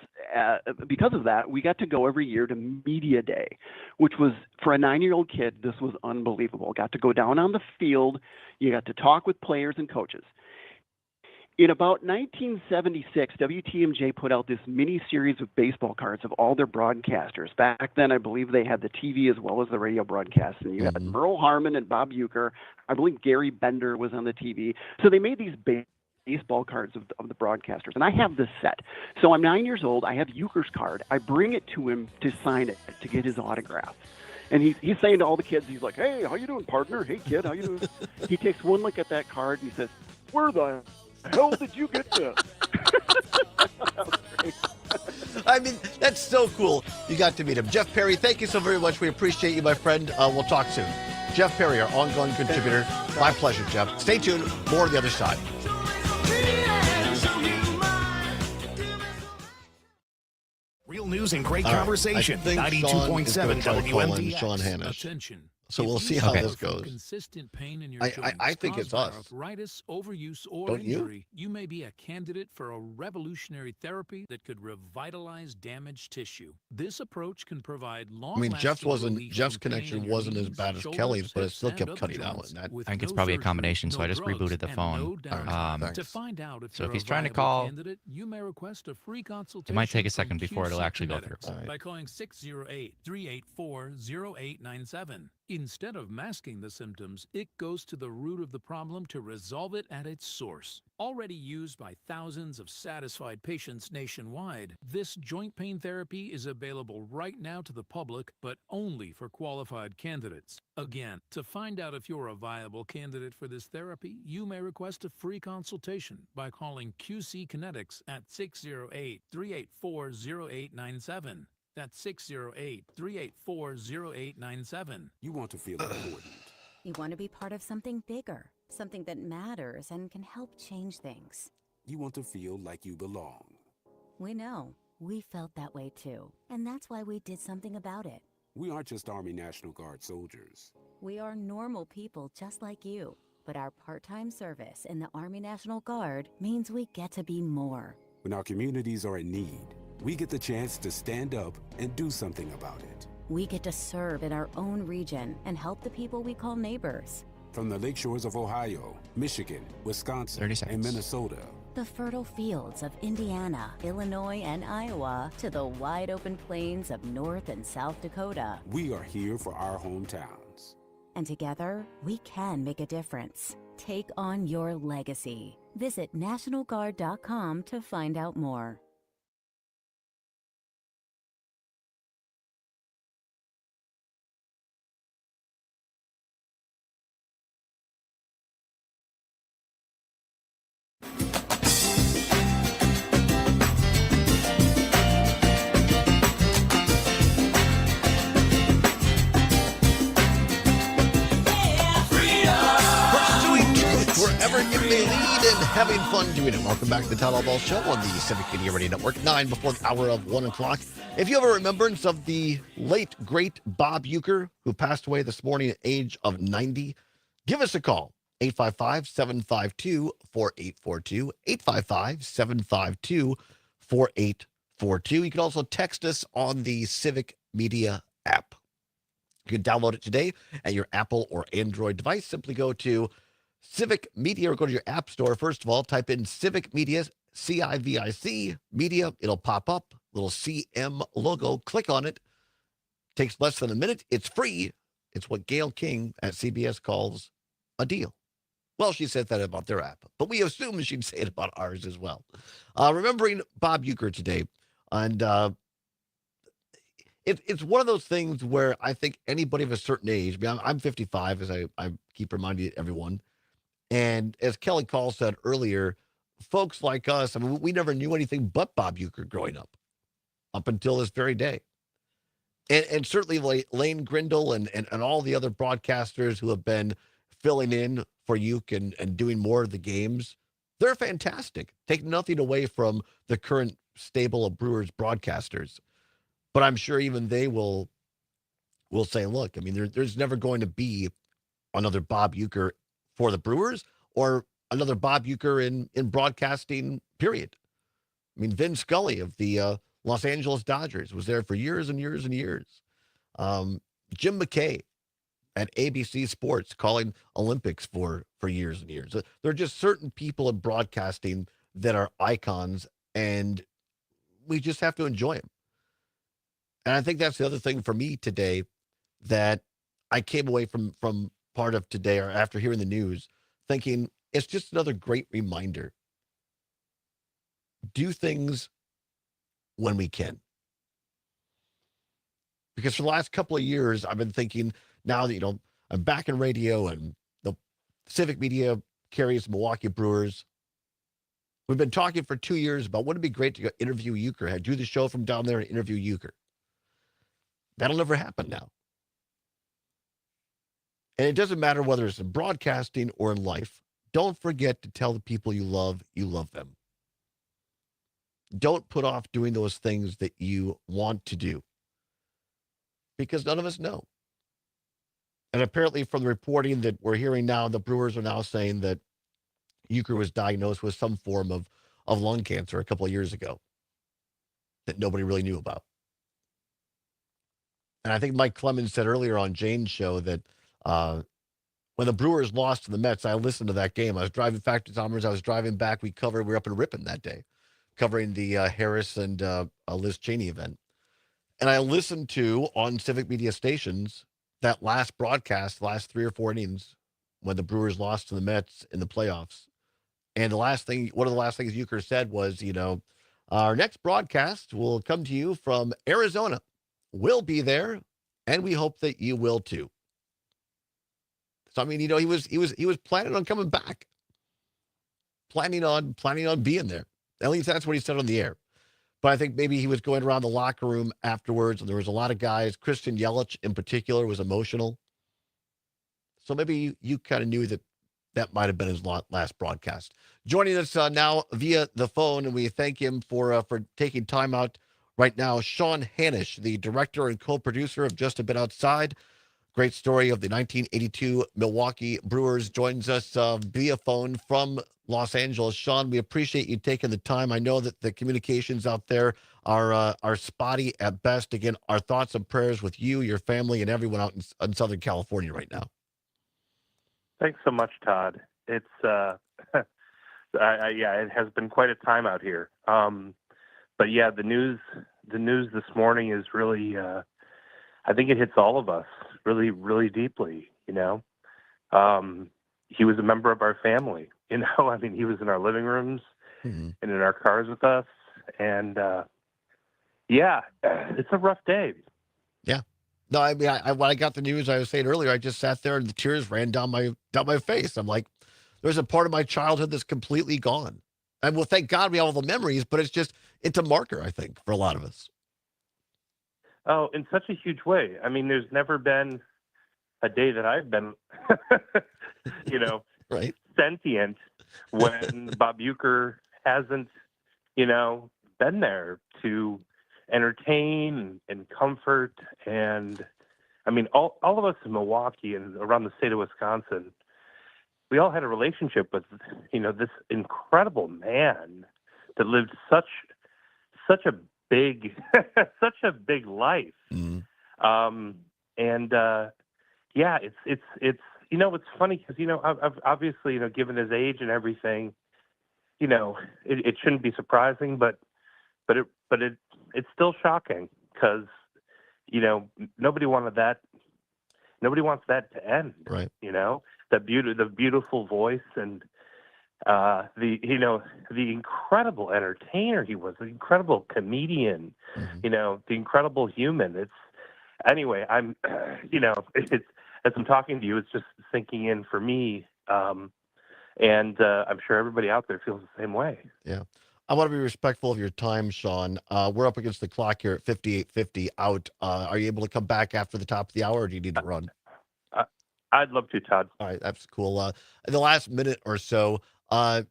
because of that, we got to go every year to Media Day, which was, for a 9-year-old kid, this was unbelievable. Got to go down on the field, you got to talk with players and coaches. In about 1976, WTMJ put out this mini-series of baseball cards of all their broadcasters. Back then, I believe they had the TV as well as the radio broadcasts. And you had Merle Harmon and Bob Uecker. I believe Gary Bender was on the TV. So they made these baseball cards of the broadcasters. And I have this set. So I'm 9 years old. I have Uecker's card. I bring it to him to sign it, to get his autograph. And he's saying to all the kids, he's like, "Hey, how you doing, partner? Hey, kid, how you doing?" He takes one look at that card and he says, "Where the hell did you get this?" I mean, that's so cool. You got to meet him. Jeff Perry, thank you so very much. We appreciate you, my friend. We'll talk soon. Jeff Perry, our ongoing contributor. My pleasure, Jeff. Stay tuned. More on the other side. Real news and great All right. conversation. I think 92.7 WMDX. Sean Hannah. Attention. So we'll If see you how suffer this from goes. Consistent pain in your I joints think caused it's by us. arthritis, overuse, or Don't you? injury, you may be a candidate for a revolutionary therapy that could revitalize damaged tissue. This approach can provide long. I mean, Jeff's connection wasn't as bad as Kelly's, but it still kept cutting out. And that, I think it's probably a combination, so I just rebooted the phone. To find out if So you're if he's a trying to viable call, candidate, you may request a free consultation. it might take a from second before it'll QC actually go through. Kinetics by calling 608-384-0897. Instead of masking the symptoms, it goes to the root of the problem to resolve it at its source. Already used by thousands of satisfied patients nationwide, this joint pain therapy is available right now to the public, but only for qualified candidates. Again, to find out if you're a viable candidate for this therapy, you may request a free consultation by calling QC Kinetics at 608-384-0897. That's 608-384-0897. You want to feel important. You want to be part of something bigger, something that matters and can help change things. You want to feel like you belong. We know. We felt that way too. And that's why we did something about it. We aren't just Army National Guard soldiers. We are normal people just like you. But our part-time service in the Army National Guard means we get to be more. When our communities are in need, we get the chance to stand up and do something about it. We get to serve in our own region and help the people we call neighbors. From the lakeshores of Ohio, Michigan, Wisconsin, 30 and seconds. Minnesota, The fertile fields of Indiana, Illinois, and Iowa, to the wide open plains of North and South Dakota. we are here for our hometowns. And together, we can make a difference. Take on your legacy. Visit NationalGuard.com to find out more. Pursuing truth wherever it may lead and having fun doing it. Welcome back to the Todd Allbaugh Show on the Civic Media Radio Network, 9 before the hour of 1 o'clock. If you have a remembrance of the late, great Bob Uecker, who passed away this morning at the age of 90, give us a call, 855-752-4842, 855-752-4842. You can also text us on the Civic Media app. You can download it today at your Apple or Android device. Simply go to Civic Media, or go to your app store. First of all, type in Civic Media, CIVIC Media. It'll pop up, little CM logo. Click on it. Takes less than a minute. It's free. It's what Gail King at CBS calls a deal. Well, she said that about their app, but we assume she'd say it about ours as well. Remembering Bob Uecker today. And it's one of those things where I think anybody of a certain age, I mean, I'm 55, as I keep reminding everyone. And as Kelly Call said earlier, folks like us, I mean, we never knew anything but Bob Uecker growing up until this very day. And certainly Lane Grindle and all the other broadcasters who have been filling in for Uecker and doing more of the games, they're fantastic. Take nothing away from the current stable of Brewers broadcasters. But I'm sure even they will say, look, I mean, there's never going to be another Bob Uecker for the Brewers or another Bob Uecker in broadcasting, period. I mean, Vin Scully of the Los Angeles Dodgers was there for years and years and years. Jim McKay at ABC Sports calling Olympics for years and years. There are just certain people in broadcasting that are icons, and we just have to enjoy them. And I think that's the other thing for me today that I came away from part of today, or after hearing the news, thinking it's just another great reminder. Do things when we can. Because for the last couple of years, I've been thinking now that, I'm back in radio and the Civic Media carries Milwaukee Brewers. We've been talking for 2 years about wouldn't it be great to go interview Uecker, do the show from down there and interview Uecker. That'll never happen now. And it doesn't matter whether it's in broadcasting or in life. Don't forget to tell the people you love them. Don't put off doing those things that you want to do. Because none of us know. And apparently from the reporting that we're hearing now, the Brewers are now saying that Uecker was diagnosed with some form of lung cancer a couple of years ago that nobody really knew about. And I think Mike Clemens said earlier on Jane's show that when the Brewers lost to the Mets, I listened to that game. I was driving back to Somers. I was driving back. We were up in Ripon that day, covering the Harris and Liz Cheney event. And I listened to, on Civic Media stations, that last broadcast, last 3 or 4 innings, when the Brewers lost to the Mets in the playoffs. And one of the last things Uecker said was, our next broadcast will come to you from Arizona. We'll be there, and we hope that you will too. So I mean, he was planning on coming back, planning on being there. At least that's what he said on the air. But I think maybe he was going around the locker room afterwards, and there was a lot of guys. Christian Yelich, in particular, was emotional. So maybe you kind of knew that might have been his last broadcast. Joining us now via the phone, and we thank him for taking time out right now, Sean Hanish, the director and co-producer of Just a Bit Outside. Great story of the 1982 Milwaukee Brewers, joins us via phone from Los Angeles. Sean, we appreciate you taking the time. I know that the communications out there are spotty at best. Again, our thoughts and prayers with you, your family, and everyone out in Southern California right now. Thanks so much, Todd. It's it has been quite a time out here. But yeah, the news this morning is really, I think it hits all of us really, really deeply. He was a member of our family. I mean, he was in our living rooms and in our cars with us, and it's a rough day. Yeah. No, I mean, when I got the news, I was saying earlier, I just sat there and the tears ran down my face. I'm like, there's a part of my childhood that's completely gone. And well, thank God we have all the memories, but it's a marker, I think, for a lot of us. Oh, in such a huge way. I mean, there's never been a day that I've been, right, sentient when Bob Uecker hasn't, been there to entertain and comfort. And I mean, all of us in Milwaukee and around the state of Wisconsin, we all had a relationship with, this incredible man that lived such a big, such a big life. Mm-hmm. It's it's funny because I've obviously given his age and everything, it shouldn't be surprising, but it's still shocking because nobody wants that to end. Right. The beautiful voice and the incredible entertainer he was, the incredible comedian, the incredible human. Anyway, I'm it's as I'm talking to you, it's just sinking in for me, and I'm sure everybody out there feels the same way. Yeah. I want to be respectful of your time, Sean. We're up against the clock here at 58:50 out. Are you able to come back after the top of the hour, or do you need to run? I'd love to, Todd. All right, that's cool. In the last minute or so, well,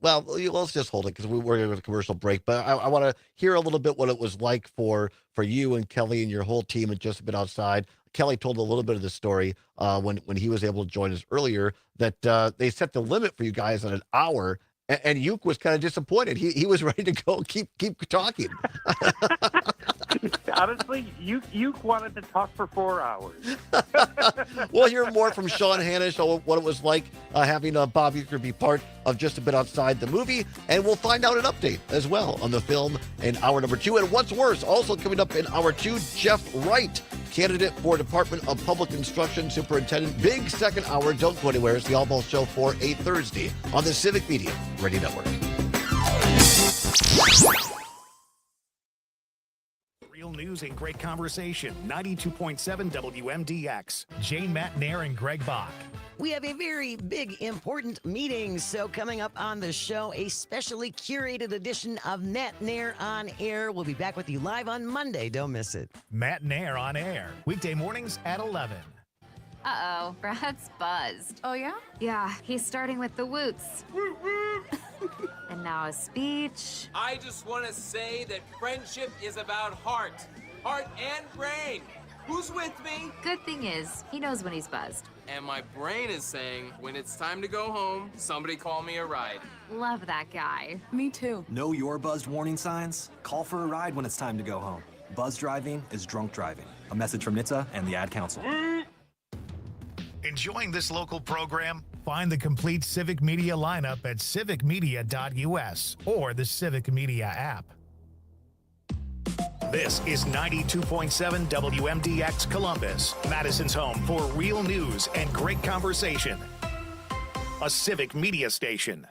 let's just hold it because we're going to a commercial break. But I want to hear a little bit what it was like for you and Kelly and your whole team at Just a Bit Outside. Kelly told a little bit of the story when he was able to join us earlier that they set the limit for you guys at an hour, and Uke was kind of disappointed. He was ready to go keep talking. Honestly, you wanted to talk for 4 hours. We'll hear more from Sean Hanish on what it was like having Bob Uecker be part of Just a Bit Outside the movie, and we'll find out an update as well on the film in hour number 2. And what's worse, also coming up in hour 2, Jeff Wright, candidate for Department of Public Instruction Superintendent. Big second hour. Don't go anywhere. It's the Allbaugh Show for a Thursday on the Civic Media Radio Network. Real news and great conversation. 92.7 WMDX. Jane, Matt, Nair, and Greg Bach. We have a very big, important meeting. So coming up on the show, a specially curated edition of Matt Nair on Air. We'll be back with you live on Monday. Don't miss it. Matt Nair on Air. Weekday mornings at 11. Uh-oh, Brad's buzzed. Oh, yeah? Yeah, he's starting with the woots. And now a speech. I just want to say that friendship is about heart and brain. Who's with me? Good thing is, he knows when he's buzzed. And my brain is saying, when it's time to go home, somebody call me a ride. Love that guy. Me too. Know your buzzed warning signs? Call for a ride when it's time to go home. Buzz driving is drunk driving. A message from NHTSA and the Ad Council. Enjoying this local program? Find the complete Civic Media lineup at civicmedia.us or the Civic Media app. This is 92.7 WMDX Columbus, Madison's home for real news and great conversation. A Civic Media station.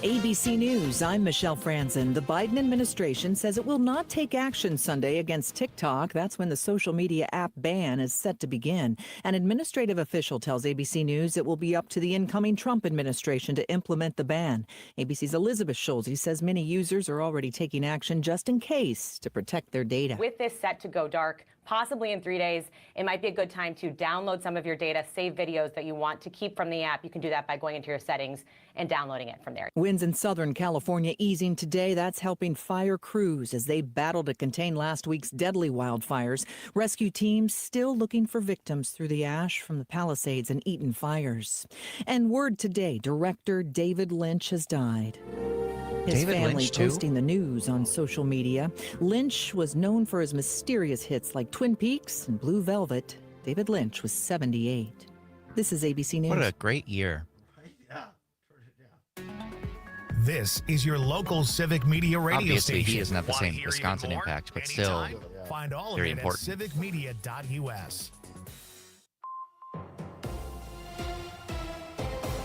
ABC News, I'm Michelle Franzen. The Biden administration says it will not take action Sunday against TikTok. That's when the social media app ban is set to begin. An administrative official tells ABC News it will be up to the incoming Trump administration to implement the ban. ABC's Elizabeth Schulze says many users are already taking action just in case to protect their data. With this set to go dark, possibly in 3 days, it might be a good time to download some of your data, save videos that you want to keep from the app. You can do that by going into your settings and downloading it from there. Winds in Southern California easing today. That's helping fire crews as they battle to contain last week's deadly wildfires. Rescue teams still looking for victims through the ash from the Palisades and Eaton fires. And word today, director David Lynch has died. His David family Lynch, too? posting the news on social media. Lynch was known for his mysterious hits like Twin Peaks and Blue Velvet. David Lynch was 78. This is ABC News. What a great year. This is your local Civic Media radio Obviously, station. he doesn't have the Want to same hear Wisconsin even more? impact, but still Anytime. Find all very of it important. at civicmedia.us.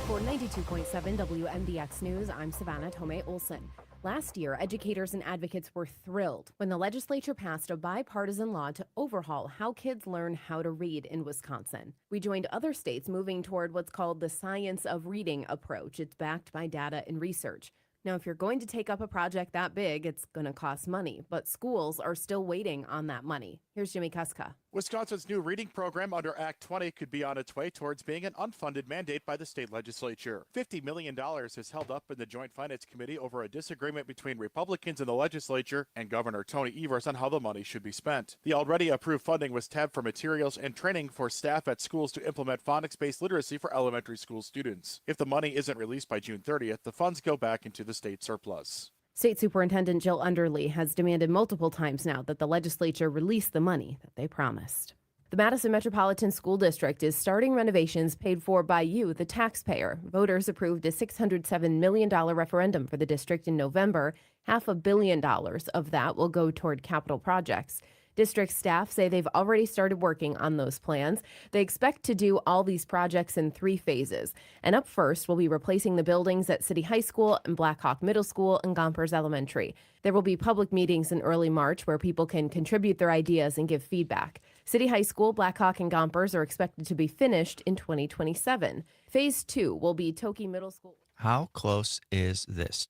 For 92.7 WMDX News, I'm Savannah Tomei Olson. Last year, educators and advocates were thrilled when the legislature passed a bipartisan law to overhaul how kids learn how to read in Wisconsin. We joined other states moving toward what's called the science of reading approach. It's backed by data and research. Now, if you're going to take up a project that big, it's going to cost money, but schools are still waiting on that money. Here's Jimmy Kuska. Wisconsin's new reading program under Act 20 could be on its way towards being an unfunded mandate by the state legislature. $50 million is held up in the Joint Finance Committee over a disagreement between Republicans in the legislature and Governor Tony Evers on how the money should be spent. The already approved funding was tabbed for materials and training for staff at schools to implement phonics-based literacy for elementary school students. If the money isn't released by June 30th, the funds go back into the state surplus. State Superintendent Jill Underly has demanded multiple times now that the legislature release the money that they promised. The Madison Metropolitan School District is starting renovations paid for by you, the taxpayer. Voters approved a $607 million referendum for the district in November. $500 million of that will go toward capital projects. District staff say they've already started working on those plans. They expect to do all these projects in 3 phases. And up first will be replacing the buildings at City High School and Blackhawk Middle School and Gompers Elementary. There will be public meetings in early March where people can contribute their ideas and give feedback. City High School, Blackhawk, and Gompers are expected to be finished in 2027. Phase 2 will be Toki Middle School. How close is this?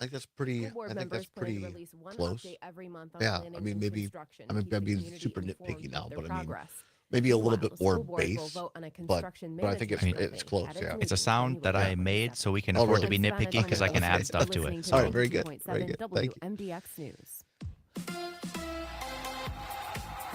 I think that's pretty. School board I think members that's plan to pretty release one close. update every month on Yeah, planning I mean and maybe. construction, I mean, keeping I'm the being community super informed nitpicky of now, their but I mean progress. maybe a little Meanwhile, bit the more school board will base. vote on a But construction I think management it's plan close. at a Yeah. It's a sound that I made so we can Oh, afford really? to be nitpicky because I can add stuff to it. All right, very good. Very 92.7 good. Thank you. WMDX News.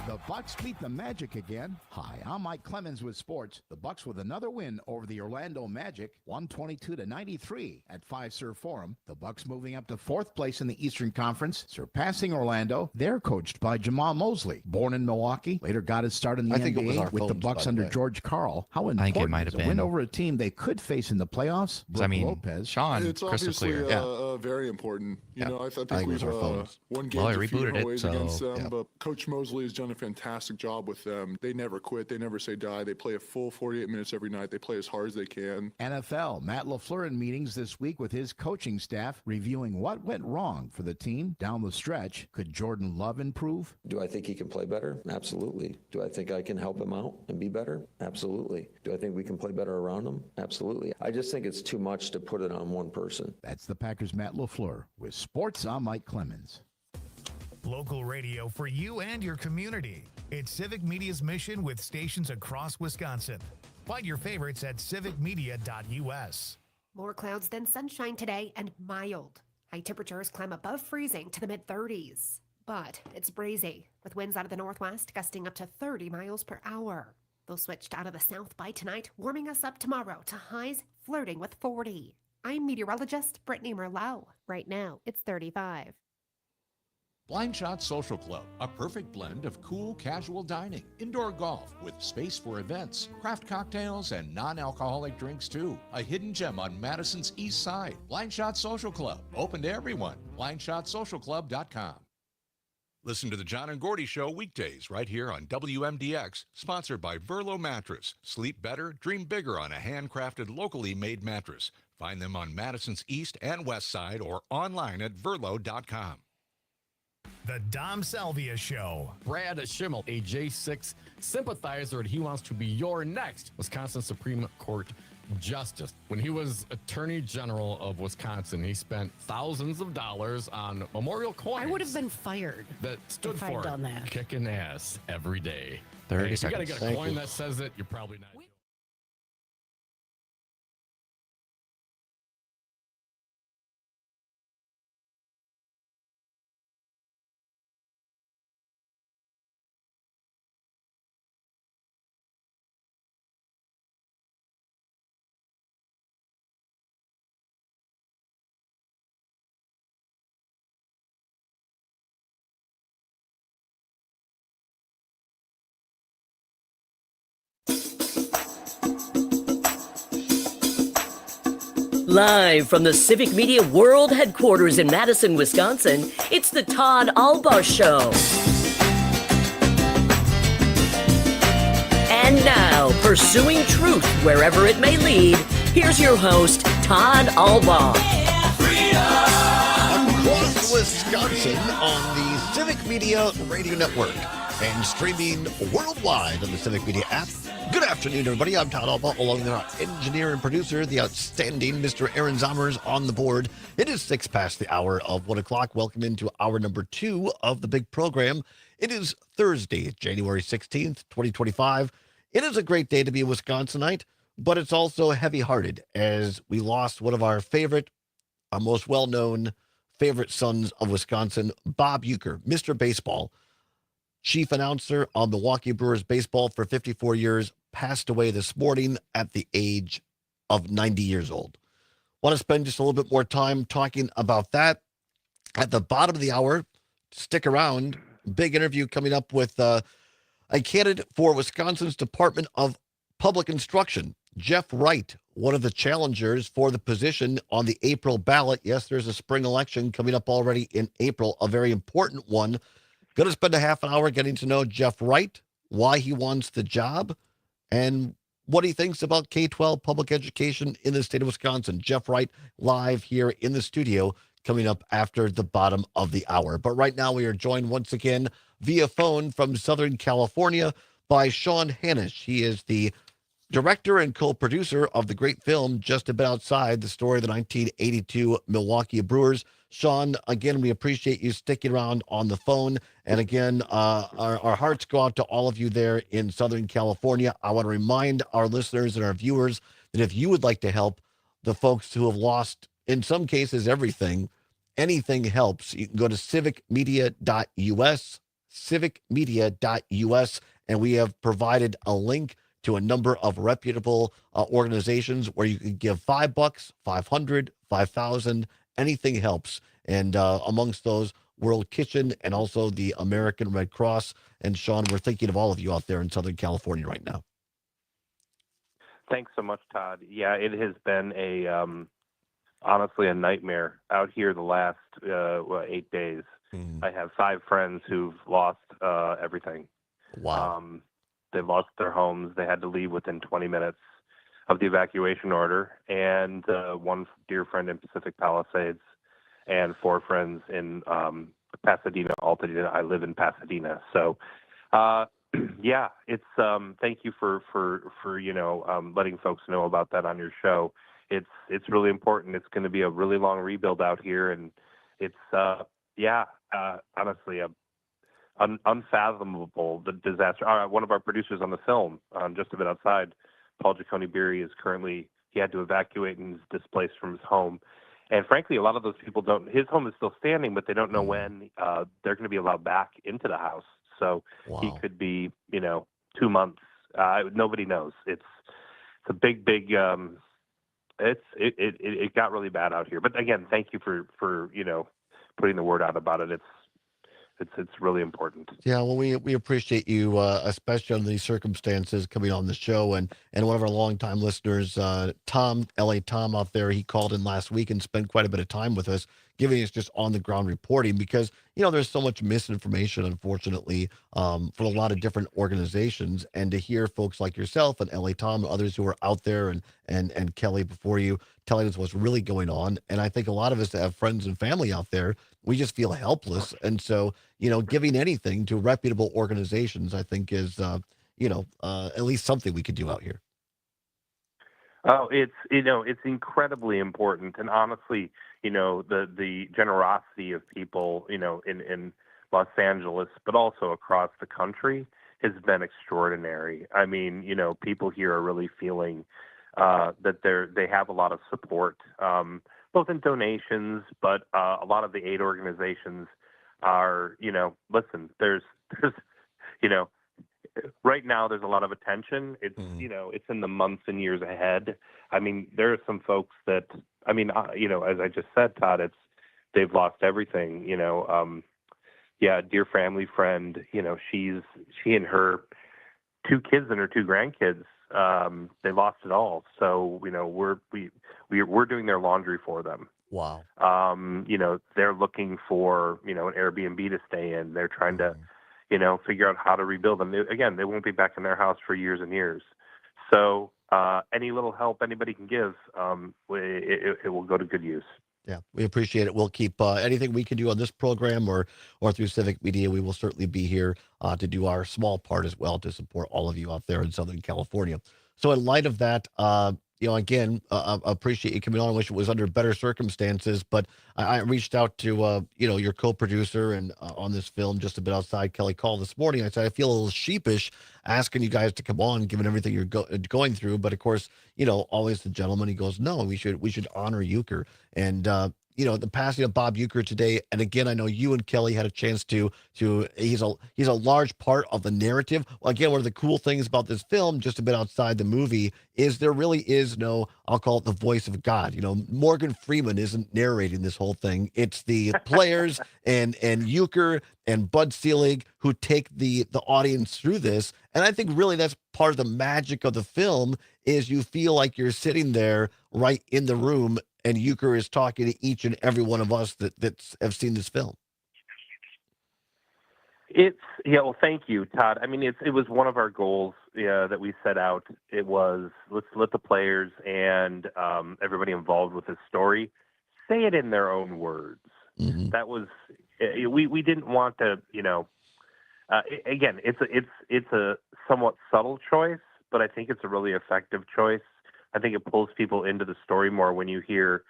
The Bucks beat the Magic again. Hi, I'm Mike Clemens with sports. The Bucks with another win over the Orlando Magic, 122-93 at Fiserv Forum. The Bucks moving up to 4th place in the Eastern Conference, surpassing Orlando. They're coached by Jamal Mosley, born in Milwaukee, later got his start in the I think it was NBA our with the phones, Bucks by the under way. George Karl. How I think it important might is have a win been. over a team they could face in the playoffs? I mean, Lopez. Sean, It's crystal obviously clear. very important. You know, I think I think it we've was our phones. won games Well, I a few rebooted different it, ways so- against them, Yeah. but Coach Mosley has done a fantastic job with them. They never quit. They never say die. They play a full 48 minutes every night. They play as hard as they can. NFL, Matt LaFleur in meetings this week with his coaching staff, reviewing what went wrong for the team down the stretch. Could Jordan Love improve? Do I think he can play better? Absolutely. Do I think I can help him out and be better? Absolutely. Do I think we can play better around him? Absolutely. I just think it's too much to put it on one person. That's the Packers' Matt LaFleur. With sports, I'm Mike Clemens. Local radio for you and your community. It's Civic Media's mission with stations across Wisconsin. Find your favorites at civicmedia.us. More clouds than sunshine today and mild. High temperatures climb above freezing to the mid-30s. But it's breezy, with winds out of the northwest gusting up to 30 miles per hour. They'll switch out of the south by tonight, warming us up tomorrow to highs flirting with 40. I'm meteorologist Brittany Merlot. Right now, it's 35. Blind Shot Social Club, a perfect blend of cool, casual dining, indoor golf with space for events, craft cocktails, and non-alcoholic drinks too. A hidden gem on Madison's east side. Blind Shot Social Club, open to everyone. BlindShotSocialClub.com. Listen to the John and Gordy Show weekdays right here on WMDX, sponsored by Verlo Mattress. Sleep better, dream bigger on a handcrafted, locally made mattress. Find them on Madison's east and west side or online at Verlo.com. The Dom Salvia Show. Brad Schimmel, a J6 sympathizer, and he wants to be your next Wisconsin Supreme Court Justice. When he was Attorney General of Wisconsin, he spent thousands of dollars on memorial coins. I would have been fired that stood if I'd for done that. kicking ass every day. 30 Hey, if you got to seconds. get a Thank coin you. that says it, you're probably not. Live from the Civic Media World Headquarters in Madison, Wisconsin, it's the Todd Allbaugh Show. And now, pursuing truth wherever it may lead, here's your host, Todd Allbaugh. Across Wisconsin on the Civic Media Radio Network and streaming worldwide on the Civic Media app. Good afternoon, everybody. I'm Todd Allbaugh, along with our engineer and producer, the outstanding Mr. Aaron Zommers on the board. It is 6 past the hour of 1 o'clock. Welcome into hour number 2 of the big program. It is Thursday, January 16th, 2025. It is a great day to be a Wisconsinite, but it's also heavy-hearted as we lost one of our favorite, our most well-known favorite sons of Wisconsin, Bob Uecker, Mr. Baseball, chief announcer on Milwaukee Brewers baseball for 54 years, passed away this morning at the age of 90 years old. Want to spend just a little bit more time talking about that At the bottom of the hour, stick around. Big interview coming up with a candidate for Wisconsin's Department of Public Instruction, Jeff Wright, one of the challengers for the position on the April ballot. Yes, there's a spring election coming up already in April, a very important one. Going to spend a half an hour getting to know Jeff Wright, why he wants the job, and what he thinks about K-12 public education in the state of Wisconsin. Jeff Wright live here in the studio coming up after the bottom of the hour. But right now we are joined once again via phone from Southern California by Sean Hanish. He is the director and co-producer of the great film Just a Bit Outside, the story of the 1982 Milwaukee Brewers. Sean, again, we appreciate you sticking around on the phone. And again, our hearts go out to all of you there in Southern California. I want to remind our listeners and our viewers that if you would like to help the folks who have lost, in some cases, everything, anything helps. You can go to civicmedia.us, civicmedia.us, and we have provided a link to a number of reputable organizations where you can give $5, 500, 5,000, anything helps. And amongst those, World Kitchen and also the American Red Cross. And Sean, we're thinking of all of you out there in Southern California right now. Thanks so much, Todd. Yeah, it has been honestly a nightmare out here the last 8 days. I have 5 friends who've lost everything. Wow. They lost their homes. They had to leave within 20 minutes of the evacuation order. And one dear friend in Pacific Palisades and 4 friends in Pasadena, Altadena. I live in Pasadena. So, yeah, it's thank you for letting folks know about that on your show. It's really important. It's going to be a really long rebuild out here. And it's, honestly, unfathomable, the disaster. One of our producers on the film, Just a Bit Outside, Paul Giacone Beery, he had to evacuate and is displaced from his home. And frankly, a lot of those people his home is still standing, but they don't know when they're going to be allowed back into the house. So he could be, 2 months. Nobody knows. It's a big, it got really bad out here. But again, thank you for putting the word out about it. It's really important. Yeah, well, we appreciate you, especially under these circumstances, coming on the show. And one of our longtime listeners, Tom, L.A. Tom out there, he called in last week and spent quite a bit of time with us, giving us just on-the-ground reporting because, there's so much misinformation, unfortunately, for a lot of different organizations. And to hear folks like yourself and L.A. Tom and others who are out there and Kelly before you telling us what's really going on. And I think a lot of us that have friends and family out there, we just feel helpless. And so, giving anything to reputable organizations, I think is, at least something we could do out here. Oh, it's incredibly important. And honestly, the generosity of people, in Los Angeles, but also across the country has been extraordinary. I mean, people here are really feeling that they have a lot of support, both in donations, but a lot of the aid organizations are, listen, there's, right now there's a lot of attention. It's, it's in the months and years ahead. I mean, there are some folks that, as I just said, Todd, they've lost everything, a dear family friend, she and her 2 kids and her 2 grandkids, they lost it all. So, we're doing their laundry for them. Wow. They're looking for, an Airbnb to stay in. They're trying to, figure out how to rebuild them. They won't be back in their house for years and years. So any little help anybody can give, it will go to good use. Yeah, we appreciate it. We'll keep anything we can do on this program or through Civic Media. We will certainly be here to do our small part as well to support all of you out there in Southern California. So in light of that, again, appreciate you coming on. I wish it was under better circumstances, but I reached out to, your co-producer and on this film, Just a Bit Outside, Kelly Call this morning. I said, I feel a little sheepish asking you guys to come on, given everything you're going through. But of course, always the gentleman, he goes, no, we should honor Euchre. And the passing of Bob Euchre today, and again, I know you and Kelly had a chance to he's a large part of the narrative. Well, again, one of the cool things about this film, just a bit outside the movie, is there really is no, I'll call it the voice of God. Morgan Freeman isn't narrating this whole thing. It's the players and Euchre and Bud Selig who take the audience through this. And I think really that's part of the magic of the film is you feel like you're sitting there right in the room and Euchre is talking to each and every one of us that have seen this film. Well, thank you, Todd. I mean, it was one of our goals that we set out. It was let's let the players and everybody involved with this story say it in their own words. Mm-hmm. That was we didn't want to, again, it's a somewhat subtle choice, but I think it's a really effective choice. I think it pulls people into the story more when you hear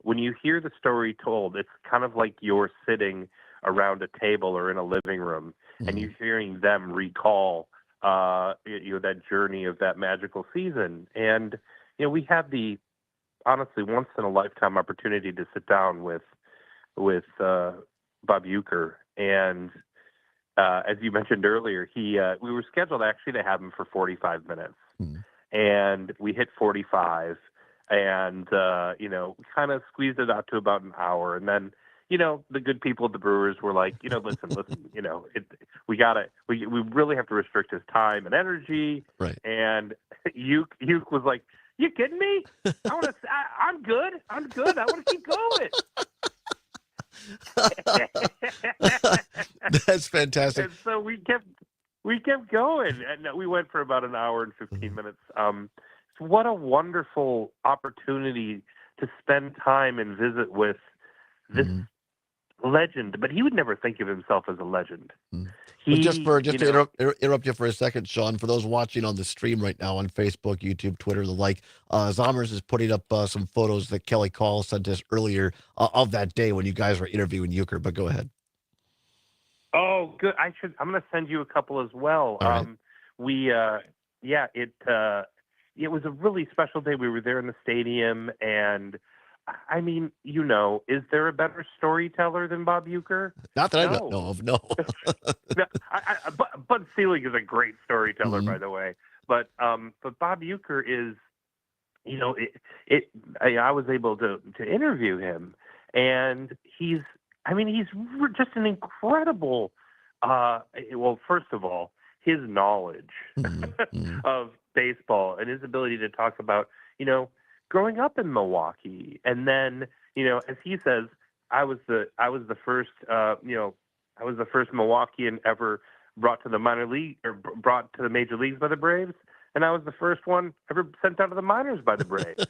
the story told. It's kind of like you're sitting around a table or in a living room, and you're hearing them recall that journey of that magical season. And we had the honestly once in a lifetime opportunity to sit down with Bob Euchre, and as you mentioned earlier, we were scheduled actually to have him for 45 minutes. And we hit 45 and, kind of squeezed it out to about an hour. And then, the good people at the Brewers were like, listen, we really have to restrict his time and energy. Right. And Uke was like, you kidding me? I'm good. I want to keep going. That's fantastic. And so we kept going, and we went for about an hour and 15 minutes. So what a wonderful opportunity to spend time and visit with this legend. But he would never think of himself as a legend. But just to interrupt you for a second, Sean, for those watching on the stream right now on Facebook, YouTube, Twitter, the like, Zommers is putting up some photos that Kelly Call sent us earlier of that day when you guys were interviewing Euchre. But go ahead. Oh, good. I'm going to send you a couple as well. All right. It was a really special day. We were there in the stadium, and I mean, is there a better storyteller than Bob Euchre? Not that I know of, no. No, Bud Selig is a great storyteller, by the way. But Bob Euchre is, I was able to interview him, and he's just an incredible. Well, first of all, his knowledge of baseball and his ability to talk about, growing up in Milwaukee, and then, as he says, I was the first, I was the first Milwaukeean ever brought to the minor league or brought to the major leagues by the Braves, and I was the first one ever sent out to the minors by the Braves.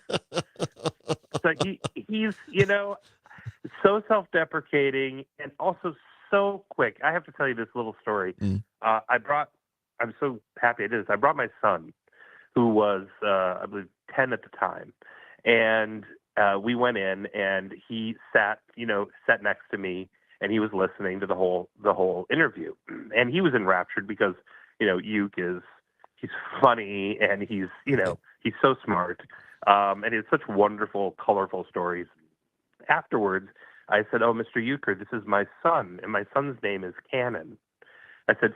So he's so self-deprecating and also so quick. I have to tell you this little story. I'm so happy I did this. I brought my son, who was, I believe, 10 at the time. And we went in, and he sat next to me, and he was listening to the whole interview. And he was enraptured because, Uke he's funny, and he's so smart. And he has such wonderful, colorful stories. Afterwards, I said, "Oh, Mr. Euchre, this is my son, and my son's name is Cannon." I said,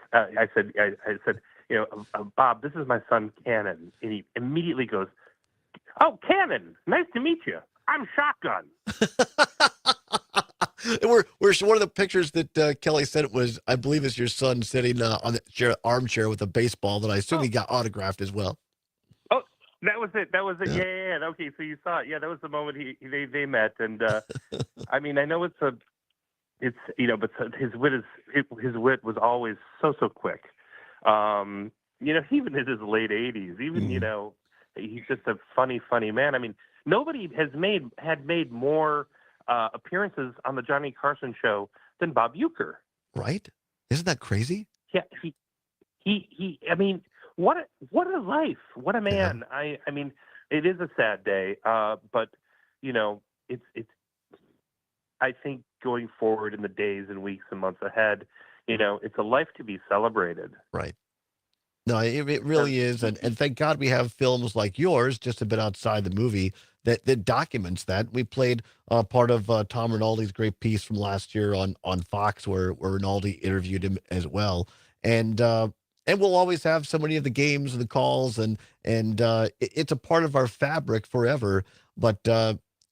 Bob, this is my son, Cannon. And he immediately goes, "Oh, Cannon, nice to meet you. I'm Shotgun." We're one of the pictures that Kelly said was, I believe, is your son sitting on the armchair with a baseball that I assume he got autographed as well. Oh, that was it. Yeah. Okay, so you saw it. Yeah, that was the moment they met, and I mean, I know but his wit was always so quick. Even in his late 80s, he's just a funny man. I mean, nobody had made more appearances on the Johnny Carson show than Bob Euchre. Right? Isn't that crazy? Yeah, he. I mean, what a life! What a man! Yeah. I mean, it is a sad day, but it's. I think going forward in the days and weeks and months ahead, it's a life to be celebrated. Right. No, it really is. And thank God we have films like yours, just a bit outside the movie, that documents that. We played part of Tom Rinaldi's great piece from last year on Fox where Rinaldi interviewed him as well. And we'll always have so many of the games and the calls, and it's a part of our fabric forever. But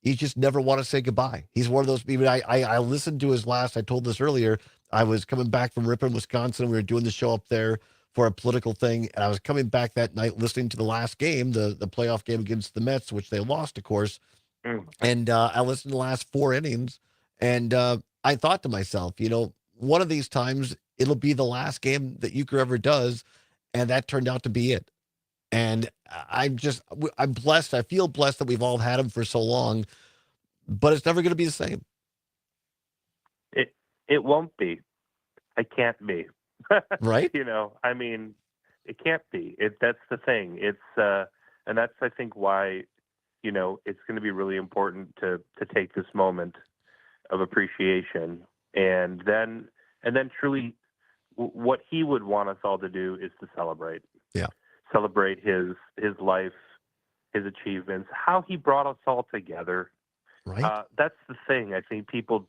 you just never want to say goodbye. He's one of those people. I listened to his last. I told this earlier. I was coming back from Ripon, Wisconsin. We were doing the show up there for a political thing, and I was coming back that night listening to the last game, the playoff game against the Mets, which they lost, of course. And I listened to the last 4 innings, and I thought to myself, one of these times it'll be the last game that Euchre ever does, and that turned out to be it. And I'm blessed. I feel blessed that we've all had him for so long, but it's never going to be the same. It won't be. I can't be. Right? I mean, it can't be. That's the thing. It's and that's I think why, it's going to be really important to take this moment of appreciation, and then truly, what he would want us all to do is to celebrate. Yeah. Celebrate his life, his achievements, how he brought us all together. Right. That's the thing. I think people,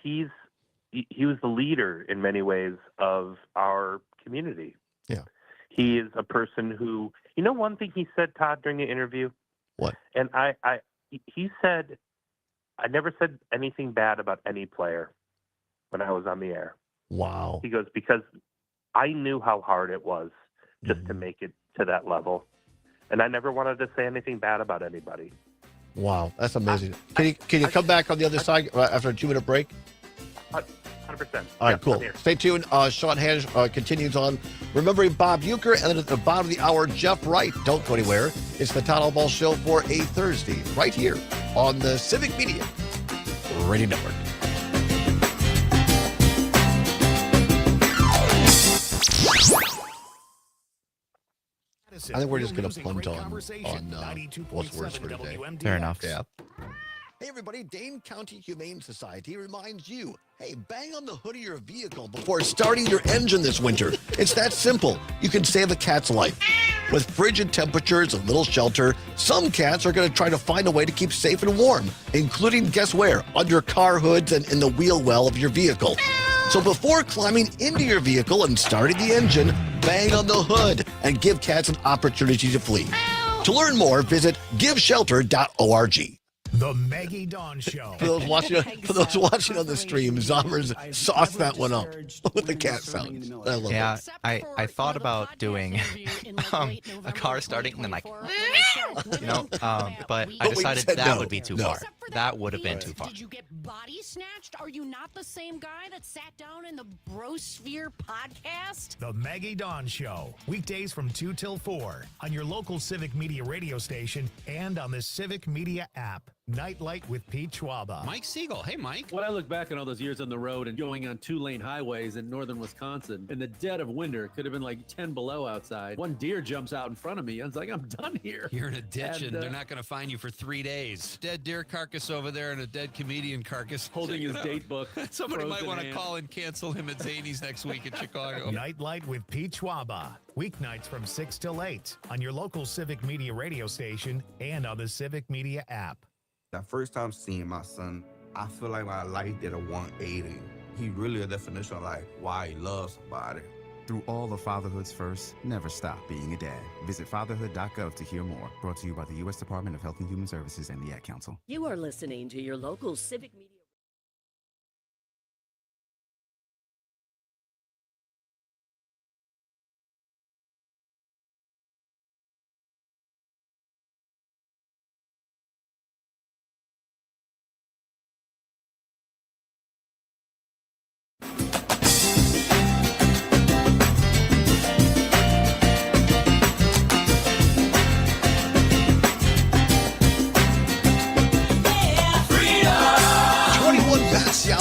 he was the leader in many ways of our community. Yeah. He is a person who, one thing he said, Todd, during the interview. What? And he said, I never said anything bad about any player when I was on the air. Wow. He goes, because I knew how hard it was just to make it to that level. And I never wanted to say anything bad about anybody. Wow. That's amazing. Can you come back on the other side after a 2-minute break? 100%. All right, cool. Stay tuned. Sean Hanish continues on remembering Bob Euchre, and then at the bottom of the hour, Jeff Wright. Don't go anywhere. It's the Todd Allbaugh Show for a Thursday, right here on the Civic Media Radio Network. I think we're just going to punt on what's worse for today. Fair enough. Yeah. Hey, everybody, Dane County Humane Society reminds you, hey, bang on the hood of your vehicle before starting your engine this winter. It's that simple. You can save a cat's life. With frigid temperatures and little shelter, some cats are going to try to find a way to keep safe and warm, including, guess where? Under car hoods and in the wheel well of your vehicle. So before climbing into your vehicle and starting the engine, bang on the hood and give cats an opportunity to flee. To learn more, visit giveshelter.org. The Maggie Dawn Show. For those watching on the stream, Zommers sauced that one up with the cat sounds. I love it. I thought about doing a car starting and then but I decided that would be too far. That would have been too far. Did you get body snatched? Are you not the same guy that sat down in the Brosphere podcast? The Maggie Dawn Show. Weekdays from 2 till 4 on your local Civic Media radio station and on the Civic Media app. Nightlight with Pete Schwaba. Mike Siegel. Hey, Mike. When I look back on all those years on the road and going on 2-lane highways in northern Wisconsin, in the dead of winter, it could have been like 10 below outside. One deer jumps out in front of me. I was like, I'm done here. You're in a ditch and they're not going to find you for 3 days. Dead deer carcass over there and a dead comedian carcass. Holding his date book. Somebody might want to call and cancel him at Zany's next week in Chicago. Nightlight with Pete Schwaba. Weeknights from 6 till 8 on your local Civic Media radio station and on the Civic Media app. That first time seeing my son, I feel like my life did a 180. He really a definition of like why he loves somebody. Through all the fatherhoods first, never stop being a dad. Visit fatherhood.gov to hear more. Brought to you by the U.S. Department of Health and Human Services and the Ad Council. You are listening to your local Civic Media.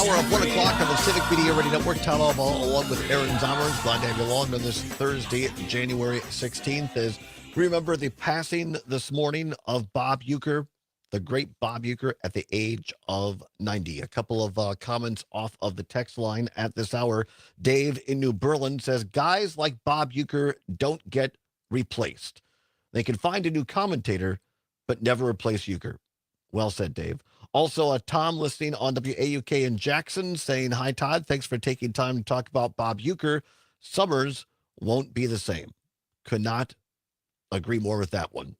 Of 1 o'clock on the Civic Media Radio Network. Todd Allbaugh along with Aaron Zommers. Glad to have you along on this Thursday, January 16th. As we remember the passing this morning of Bob Euchre, the great Bob Uecker at the age of 90. A couple of comments off of the text line at this hour. Dave in New Berlin says, guys like Bob Uecker don't get replaced. They can find a new commentator, but never replace Uecker. Well said, Dave. Also, Tom listening on WAUK in Jackson saying, hi, Todd. Thanks for taking time to talk about Bob Uecker. Summers won't be the same. Could not agree more with that one.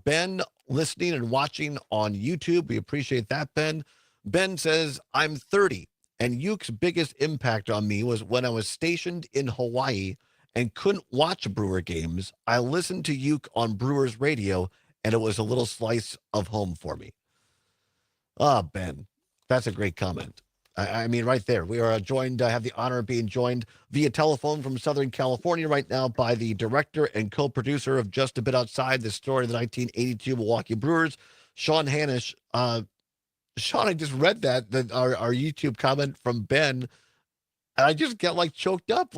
Ben listening and watching on YouTube. We appreciate that, Ben. Ben says, I'm 30, and Uke's biggest impact on me was when I was stationed in Hawaii and couldn't watch Brewer games. I listened to Uke on Brewers radio, and it was a little slice of home for me. Ben, that's a great comment. I mean, right there. We are joined, have the honor of being joined via telephone from Southern California right now by the director and co-producer of Just a Bit Outside, the story of the 1982 Milwaukee Brewers, Sean Hanish. Sean, I just read our YouTube comment from Ben, and I just get like choked up,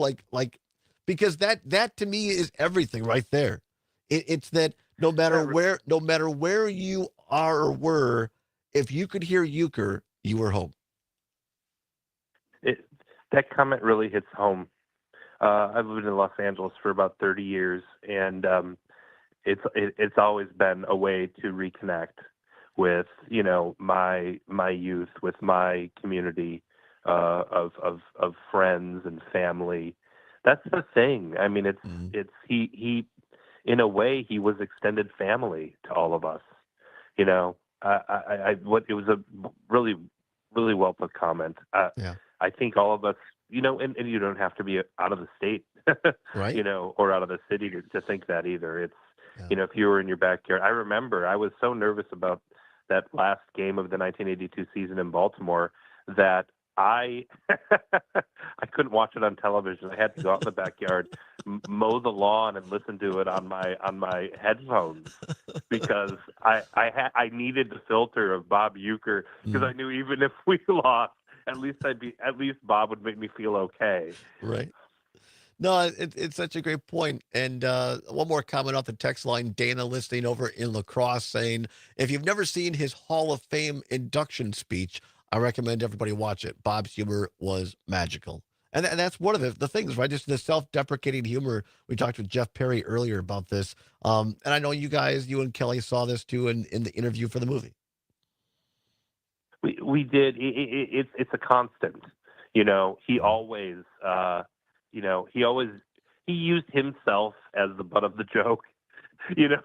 because that to me is everything right there. It's that no matter where you are or were, if you could hear Uecker, you were home. That comment really hits home. I've lived in Los Angeles for about 30 years, and it's always been a way to reconnect with my youth, with my community of friends and family. That's the thing. I mean, it's he in a way he was extended family to all of us. It was a really well put comment. Yeah. I think all of us, and you don't have to be out of the state, right? Or out of the city to think that either. It's, if you were in your backyard. I remember I was so nervous about that last game of the 1982 season in Baltimore that I couldn't watch it on television. I had to go out in the backyard, mow the lawn, and listen to it on my headphones because I needed the filter of Bob Uecker because I knew even if we lost, at least Bob would make me feel okay. Right. No, it's such a great point. And one more comment off the text line. Dana listening over in La Crosse saying, if you've never seen his Hall of Fame induction speech, I recommend everybody watch it. Bob's humor was magical. And that's one of the things, right? Just the self-deprecating humor. We talked with Jeff Perry earlier about this. And I know you and Kelly saw this too in the interview for the movie. We did. It's a constant. He always, he used himself as the butt of the joke. Right.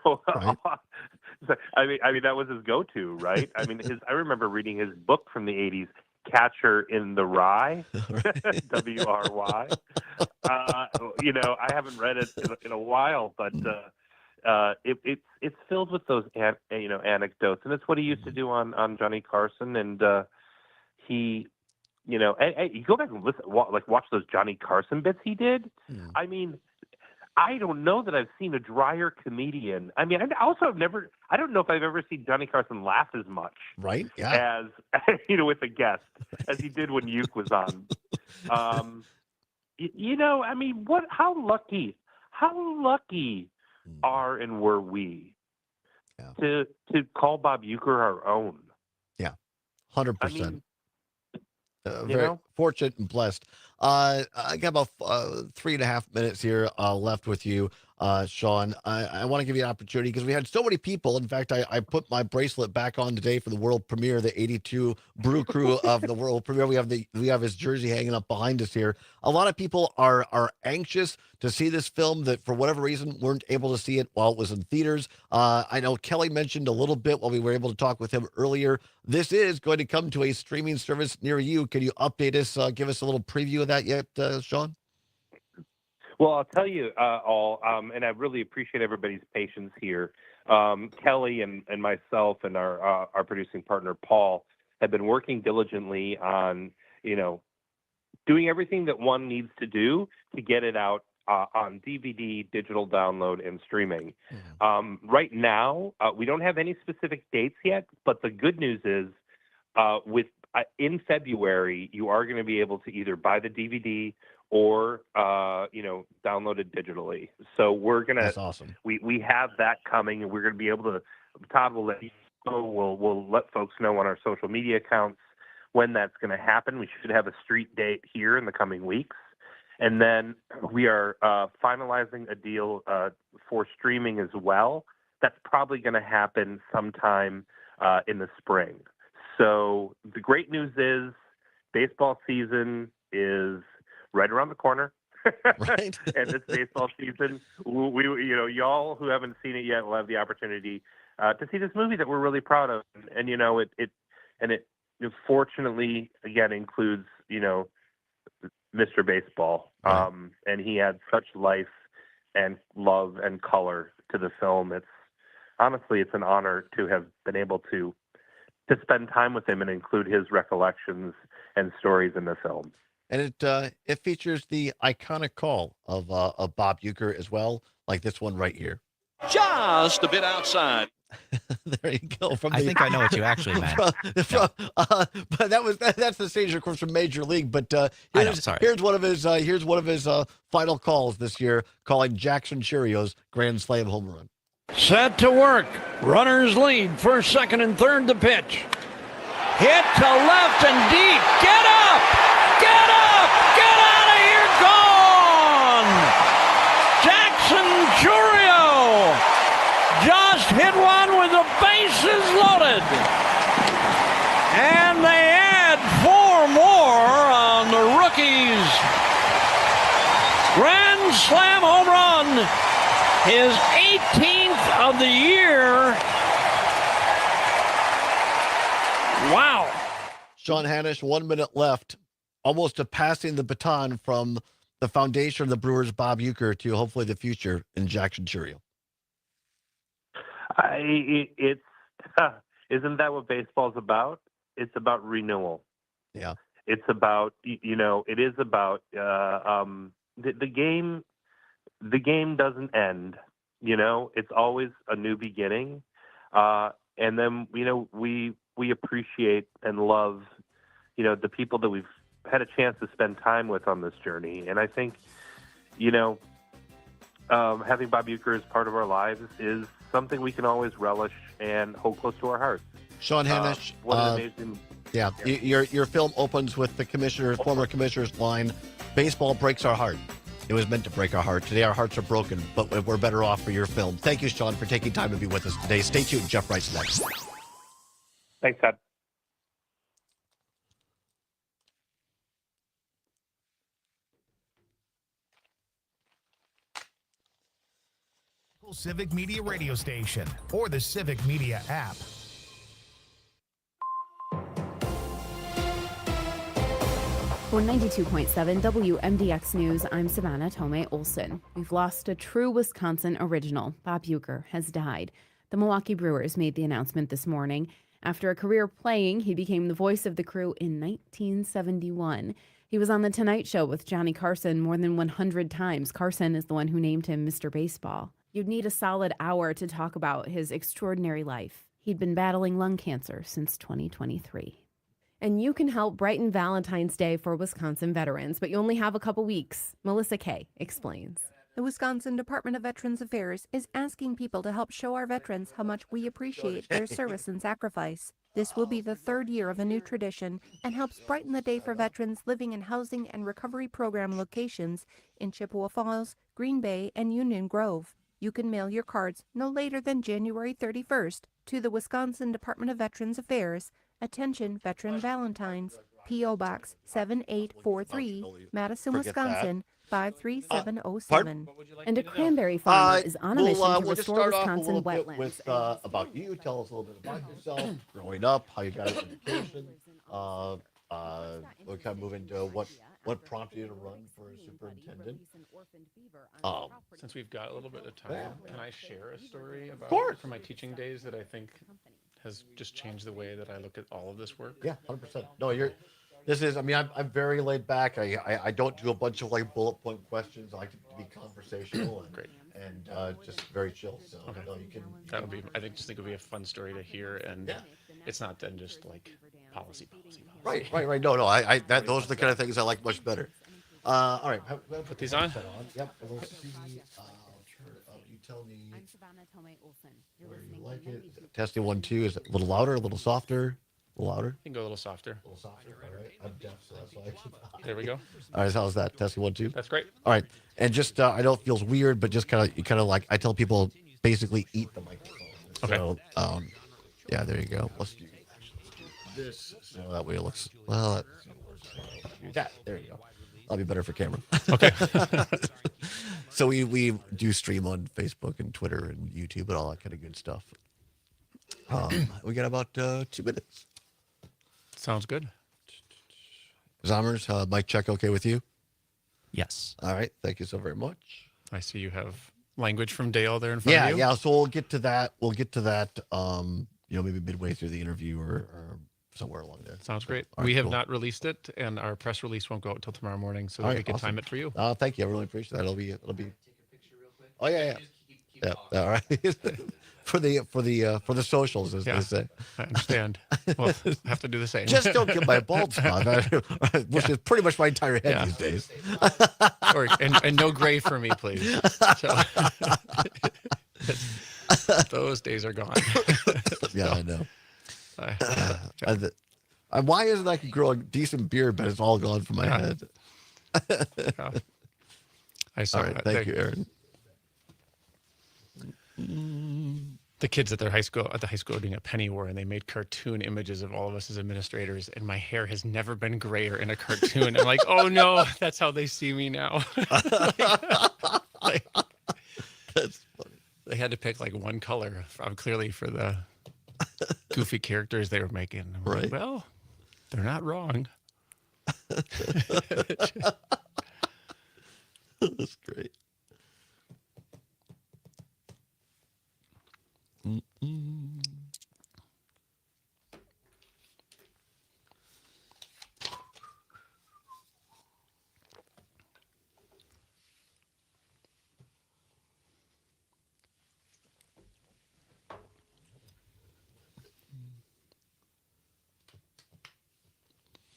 I mean that was his go-to, right? I mean, I remember reading his book from the '80s, Catcher in the Rye, WRY. I haven't read it in a while, but it's filled with those anecdotes, and it's what he used to do on Johnny Carson, and he. You go back and listen, watch those Johnny Carson bits he did. I mean, I don't know that I've seen a drier comedian. I mean, I don't know if I've ever seen Johnny Carson laugh as much, right? Yeah. As with a guest as he did when Uke was on. I mean, how lucky are and were we to call Bob Uecker our own? Yeah, 100%. I mean, very fortunate and blessed. I got about 3.5 minutes here left with you, Sean. I want to give you an opportunity because we had so many people. In fact, I put my bracelet back on today for the world premiere, the 82 Brew Crew of the world premiere. We have his jersey hanging up behind us here. A lot of people are anxious to see this film that for whatever reason weren't able to see it while it was in theaters. I know Kelly mentioned a little bit while we were able to talk with him earlier. This is going to come to a streaming service near you. Can you update us, give us a little preview of that yet, Sean? Well, I'll tell you all, and I really appreciate everybody's patience here. Kelly and myself and our producing partner, Paul, have been working diligently on, doing everything that one needs to do to get it out on DVD, digital download, and streaming. Right now, we don't have any specific dates yet, but the good news is in February, you are going to be able to either buy the DVD or download it digitally. So we're gonna. That's awesome. We have that coming, and we're gonna be able to. Todd will let you We'll let folks know on our social media accounts when that's going to happen. We should have a street date here in the coming weeks. And then we are finalizing a deal for streaming as well. That's probably going to happen sometime in the spring. So the great news is baseball season is right around the corner. Right. And this baseball season, we y'all who haven't seen it yet will have the opportunity to see this movie that we're really proud of. And it fortunately again includes Mr. Baseball. Right. And he had such life and love and color to the film. It's an honor to have been able to spend time with him and include his recollections and stories in the film. And it features the iconic call of Bob Uecker as well, like this one right here. Just a bit outside. There you go. I think I know what you actually meant. But that's the stage, of course, from Major League. But sorry. here's one of his final calls this year, calling Jackson Cheerios grand slam home run. Set to work. Runners lead. First, second, and third the pitch. Hit to left and deep. Get up! Get up! Get out of here! Gone! Jackson Churio just hit one with the bases loaded. And they add 4 more on the rookie's grand slam home run. His 18th of the year. Wow. Sean Hannish, 1 minute left, almost to passing the baton from the foundation of the Brewers, Bob Uecker, to hopefully the future in Jackson Churio. Isn't that what baseball's about? It's about renewal. Yeah. It's about, it is about the game. The game doesn't end, it's always a new beginning. And then, we appreciate and love, the people that we've had a chance to spend time with on this journey. And I think, having Bob Uecker as part of our lives is something we can always relish and hold close to our hearts. Sean Hannish, what an amazing. Yeah, your film opens with the former commissioner's line, "Baseball breaks our heart." It was meant to break our heart. Today our hearts are broken, but we're better off for your film. Thank you, Sean, for taking time to be with us today. Stay tuned. Jeff Wright's next. Thanks, Todd. Civic Media radio station or the Civic Media app. For 92.7 WMDX News, I'm Savannah Tomei Olson. We've lost a true Wisconsin original. Bob Uecker has died. The Milwaukee Brewers made the announcement this morning. After a career playing, he became the voice of the crew in 1971. He was on The Tonight Show with Johnny Carson more than 100 times. Carson is the one who named him Mr. Baseball. You'd need a solid hour to talk about his extraordinary life. He'd been battling lung cancer since 2023. And you can help brighten Valentine's Day for Wisconsin veterans, but you only have a couple weeks. Melissa Kay explains. The Wisconsin Department of Veterans Affairs is asking people to help show our veterans how much we appreciate their service and sacrifice. This will be the 3rd year of a new tradition and helps brighten the day for veterans living in housing and recovery program locations in Chippewa Falls, Green Bay, and Union Grove. You can mail your cards no later than January 31st to the Wisconsin Department of Veterans Affairs. Attention Veteran Valentines, P.O. Box 7843, Madison, Wisconsin 53707. And a cranberry farmer is on a mission to we'll just restore start off a Wisconsin little bit wetlands. with about you. Tell us a little bit about yourself, growing up, how you got an education. We'll kind of move into what prompted you to run for superintendent. Since we've got a little bit of time, can I share a story about from my teaching days that I think has just changed the way that I look at all of this work? Yeah, 100%. No, I'm very laid back. I don't do a bunch of like bullet point questions. I like to be conversational and great and just very chill. So no, you can. That'll be. I think it'll be a fun story to hear, and it's not then just like policy. Right. No. Those are the kind of things I like much better. All right. Put these on. Yep. We'll see. You tell me. I'm Savannah Tomei Olson. You're listening to Like it. 92. Testing 1, 2. Is it a little louder, a little softer? A little louder? You can go a little softer. A little softer. All right. I'm deaf, so that's why There we go. All right, how's that? Testing 1, 2. That's great. All right, and just I know it feels weird, but just kind of like I tell people, basically eat the microphone. Okay. So, yeah, there you go. Let's do this, so that way it looks well. Do that. There you go. I'll be better for camera. Okay. So we do stream on Facebook and Twitter and YouTube and all that kind of good stuff. We got about 2 minutes. Sounds good. Zommers, mic check okay with you? Yes. All right. Thank you so very much. I see you have language from Dale there in front of you. Yeah. So we'll get to that. Maybe midway through the interview or somewhere along there. Sounds great. All right, We have cool. not released it, and our press release won't go out until tomorrow morning, so All that right, we can awesome. time it for you. Thank you. I really appreciate that. It'll be. Oh yeah. Yeah. All right. for the socials, as Yeah. they say. I understand. Well, I have to do the same. Just don't get my bald spot, which is pretty much my entire head Yeah. these days. and no gray for me, please. So, those days are gone. Yeah, I know. Why isn't I could grow a decent beard, but it's all gone from my head? I saw All right, that. thank you, Aaron. The kids at the high school are doing a penny war, and they made cartoon images of all of us as administrators, and my hair has never been grayer in a cartoon. I'm like, oh no, that's how they see me now. That's funny. They had to pick like one color clearly for the goofy characters they were making. I'm like, Right. well, they're not wrong. That's great.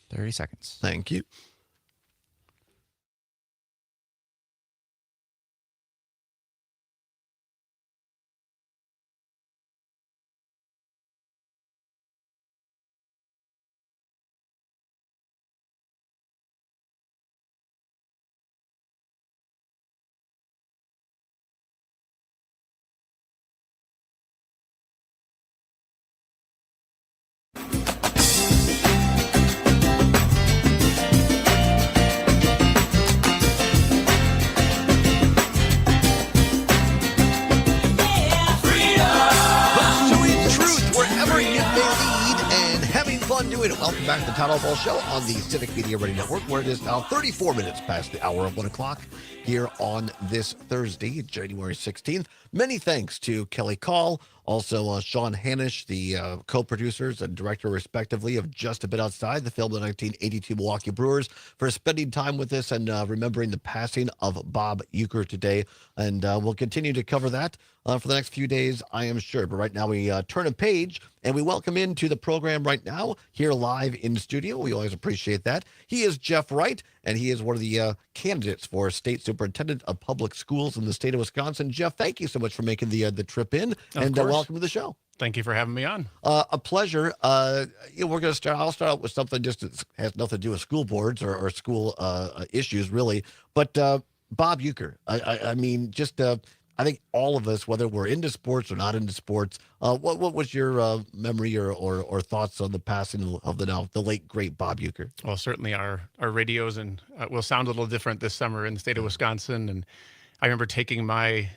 30 seconds. Thank you. Pursuing truth wherever it may lead and having fun doing it. Welcome back to the Todd Allbaugh Show on the Civic Media Radio Network, where it is now 34 minutes past the hour of 1 o'clock here on this Thursday, January 16th. Many thanks to Kelly Call, also Sean Hanish, the co-producers and director, respectively, of Just a Bit Outside, the film of the 1982 Milwaukee Brewers, for spending time with us and remembering the passing of Bob Uecker today. And we'll continue to cover that for the next few days, I am sure. But right now we turn a page and we welcome into the program right now, here live in studio. We always appreciate that. He is Jeff Wright, and he is one of the candidates for State Superintendent of Public Schools in the state of Wisconsin. Jeff, thank you so much for making the trip in, and course. welcome to the show. Thank you for having me on. A pleasure. We're going to start. I'll start out with something just that has nothing to do with school boards or school issues, really. But Bob Uecker, I mean, just I think all of us, whether we're into sports or not into sports, what was your memory or thoughts on the passing of the late great Bob Uecker? Well, certainly our radios and will sound a little different this summer in the state of Wisconsin. And I remember taking my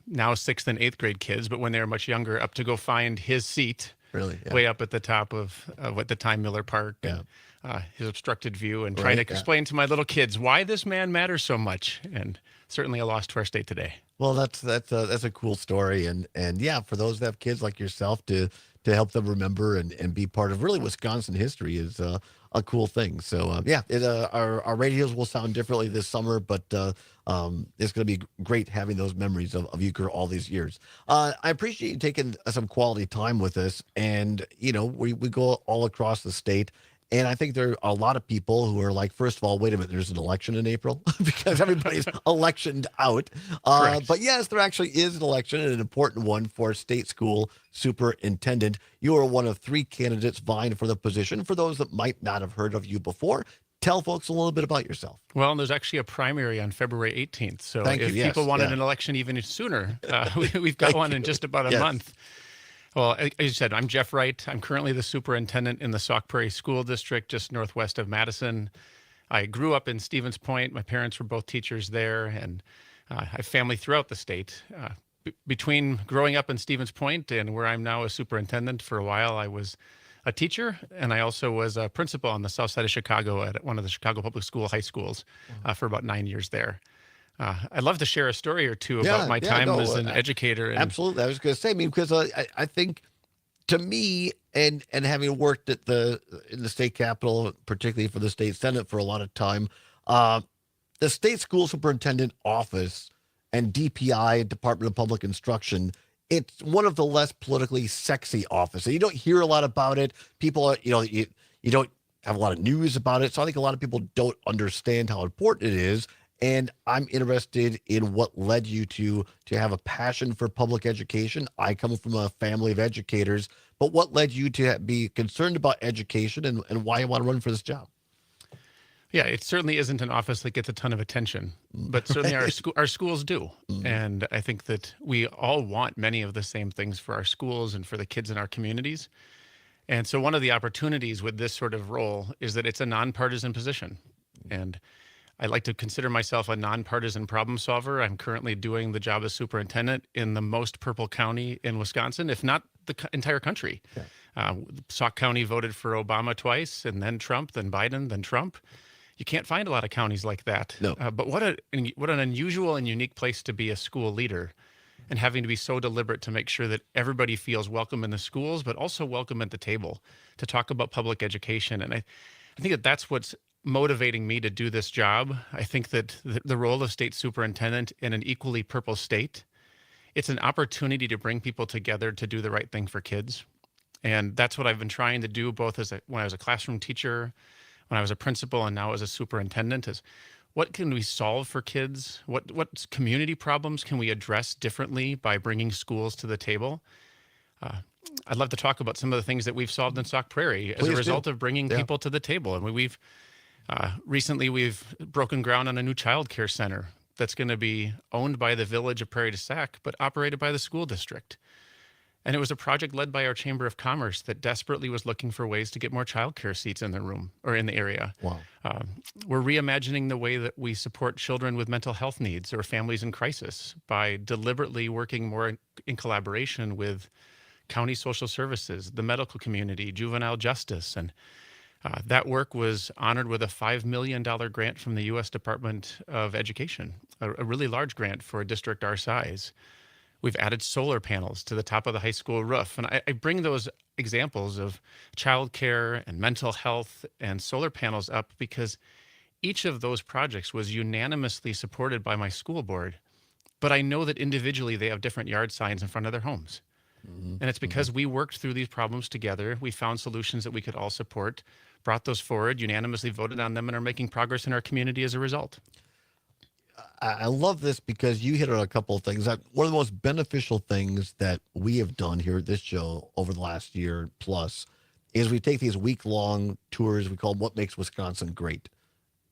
now 6th and 8th grade kids, but when they were much younger, up to go find his seat. Really? Yeah. Way up at the top of at the time Miller Park. Yeah. And, his obstructed view, and trying to explain to my little kids why this man matters so much. And certainly a loss to our state today. Well, that's a cool story, and yeah, for those that have kids like yourself to help them remember and be part of really Wisconsin history is a cool thing. So yeah, our radios will sound differently this summer, but it's going to be great having those memories of Uecker all these years. I appreciate you taking some quality time with us, and we go all across the state. And I think there are a lot of people who are like, first of all, wait a minute, there's an election in April because everybody's electioned out. But yes, there actually is an election, and an important one for state school superintendent. You are one of 3 candidates vying for the position. For those that might not have heard of you before, tell folks a little bit about yourself. Well, there's actually a primary on February 18th. So Thank you. if Yes, people wanted yeah. an election even sooner, we've got one in just about a Yes. month. Well, as you said, I'm Jeff Wright. I'm currently the superintendent in the Sauk Prairie School District, just northwest of Madison. I grew up in Stevens Point. My parents were both teachers there, and I have family throughout the state. Between growing up in Stevens Point and where I'm now a superintendent, for a while I was a teacher, and I also was a principal on the south side of Chicago at one of the Chicago public school high schools for about 9 years there. I'd love to share a story or two about my time as an educator. And Absolutely. I was going to say, because I think, to me, and having worked in the state capitol, particularly for the state senate for a lot of time, the state school superintendent office and DPI, Department of Public Instruction, it's one of the less politically sexy offices. You don't hear a lot about it. People are, you don't have a lot of news about it. So I think a lot of people don't understand how important it is. And I'm interested in what led you to have a passion for public education. I come from a family of educators, but what led you to be concerned about education and why you want to run for this job? Yeah, it certainly isn't an office that gets a ton of attention, but certainly our schools do. And I think that we all want many of the same things for our schools and for the kids in our communities. And so one of the opportunities with this sort of role is that it's a nonpartisan position. And I like to consider myself a nonpartisan problem solver. I'm currently doing the job as superintendent in the most purple county in Wisconsin, if not the entire country. Sauk County voted for Obama twice, and then Trump, then Biden, then Trump. You can't find a lot of counties like that. No. But what an unusual and unique place to be a school leader, and having to be so deliberate to make sure that everybody feels welcome in the schools, but also welcome at the table to talk about public education. And I think that that's what's motivating me to do this job. I think that the role of state superintendent in an equally purple state, it's an opportunity to bring people together to do the right thing for kids. And that's what I've been trying to do, both when I was a classroom teacher, when I was a principal, and now as a superintendent, is what can we solve for kids? What community problems can we address differently by bringing schools to the table? I'd love to talk about some of the things that we've solved in Sauk Prairie as a result of bringing people to the table. I mean, recently we've broken ground on a new child care center that's going to be owned by the village of Prairie du Sac, but operated by the school district. And it was a project led by our Chamber of Commerce that desperately was looking for ways to get more childcare seats in the room or in the area. Wow. We're reimagining the way that we support children with mental health needs or families in crisis by deliberately working more in collaboration with county social services, the medical community, juvenile justice. And that work was honored with a $5 million grant from the U.S. Department of Education, a really large grant for a district our size. We've added solar panels to the top of the high school roof. And I bring those examples of childcare and mental health and solar panels up because each of those projects was unanimously supported by my school board. But I know that individually they have different yard signs in front of their homes. And it's because we worked through these problems together. We found solutions that we could all support, brought those forward, unanimously voted on them, and are making progress in our community as a result. I love this because you hit on a couple of things. One of the most beneficial things that we have done here at this show over the last year plus is we take these week-long tours. We call them What Makes Wisconsin Great.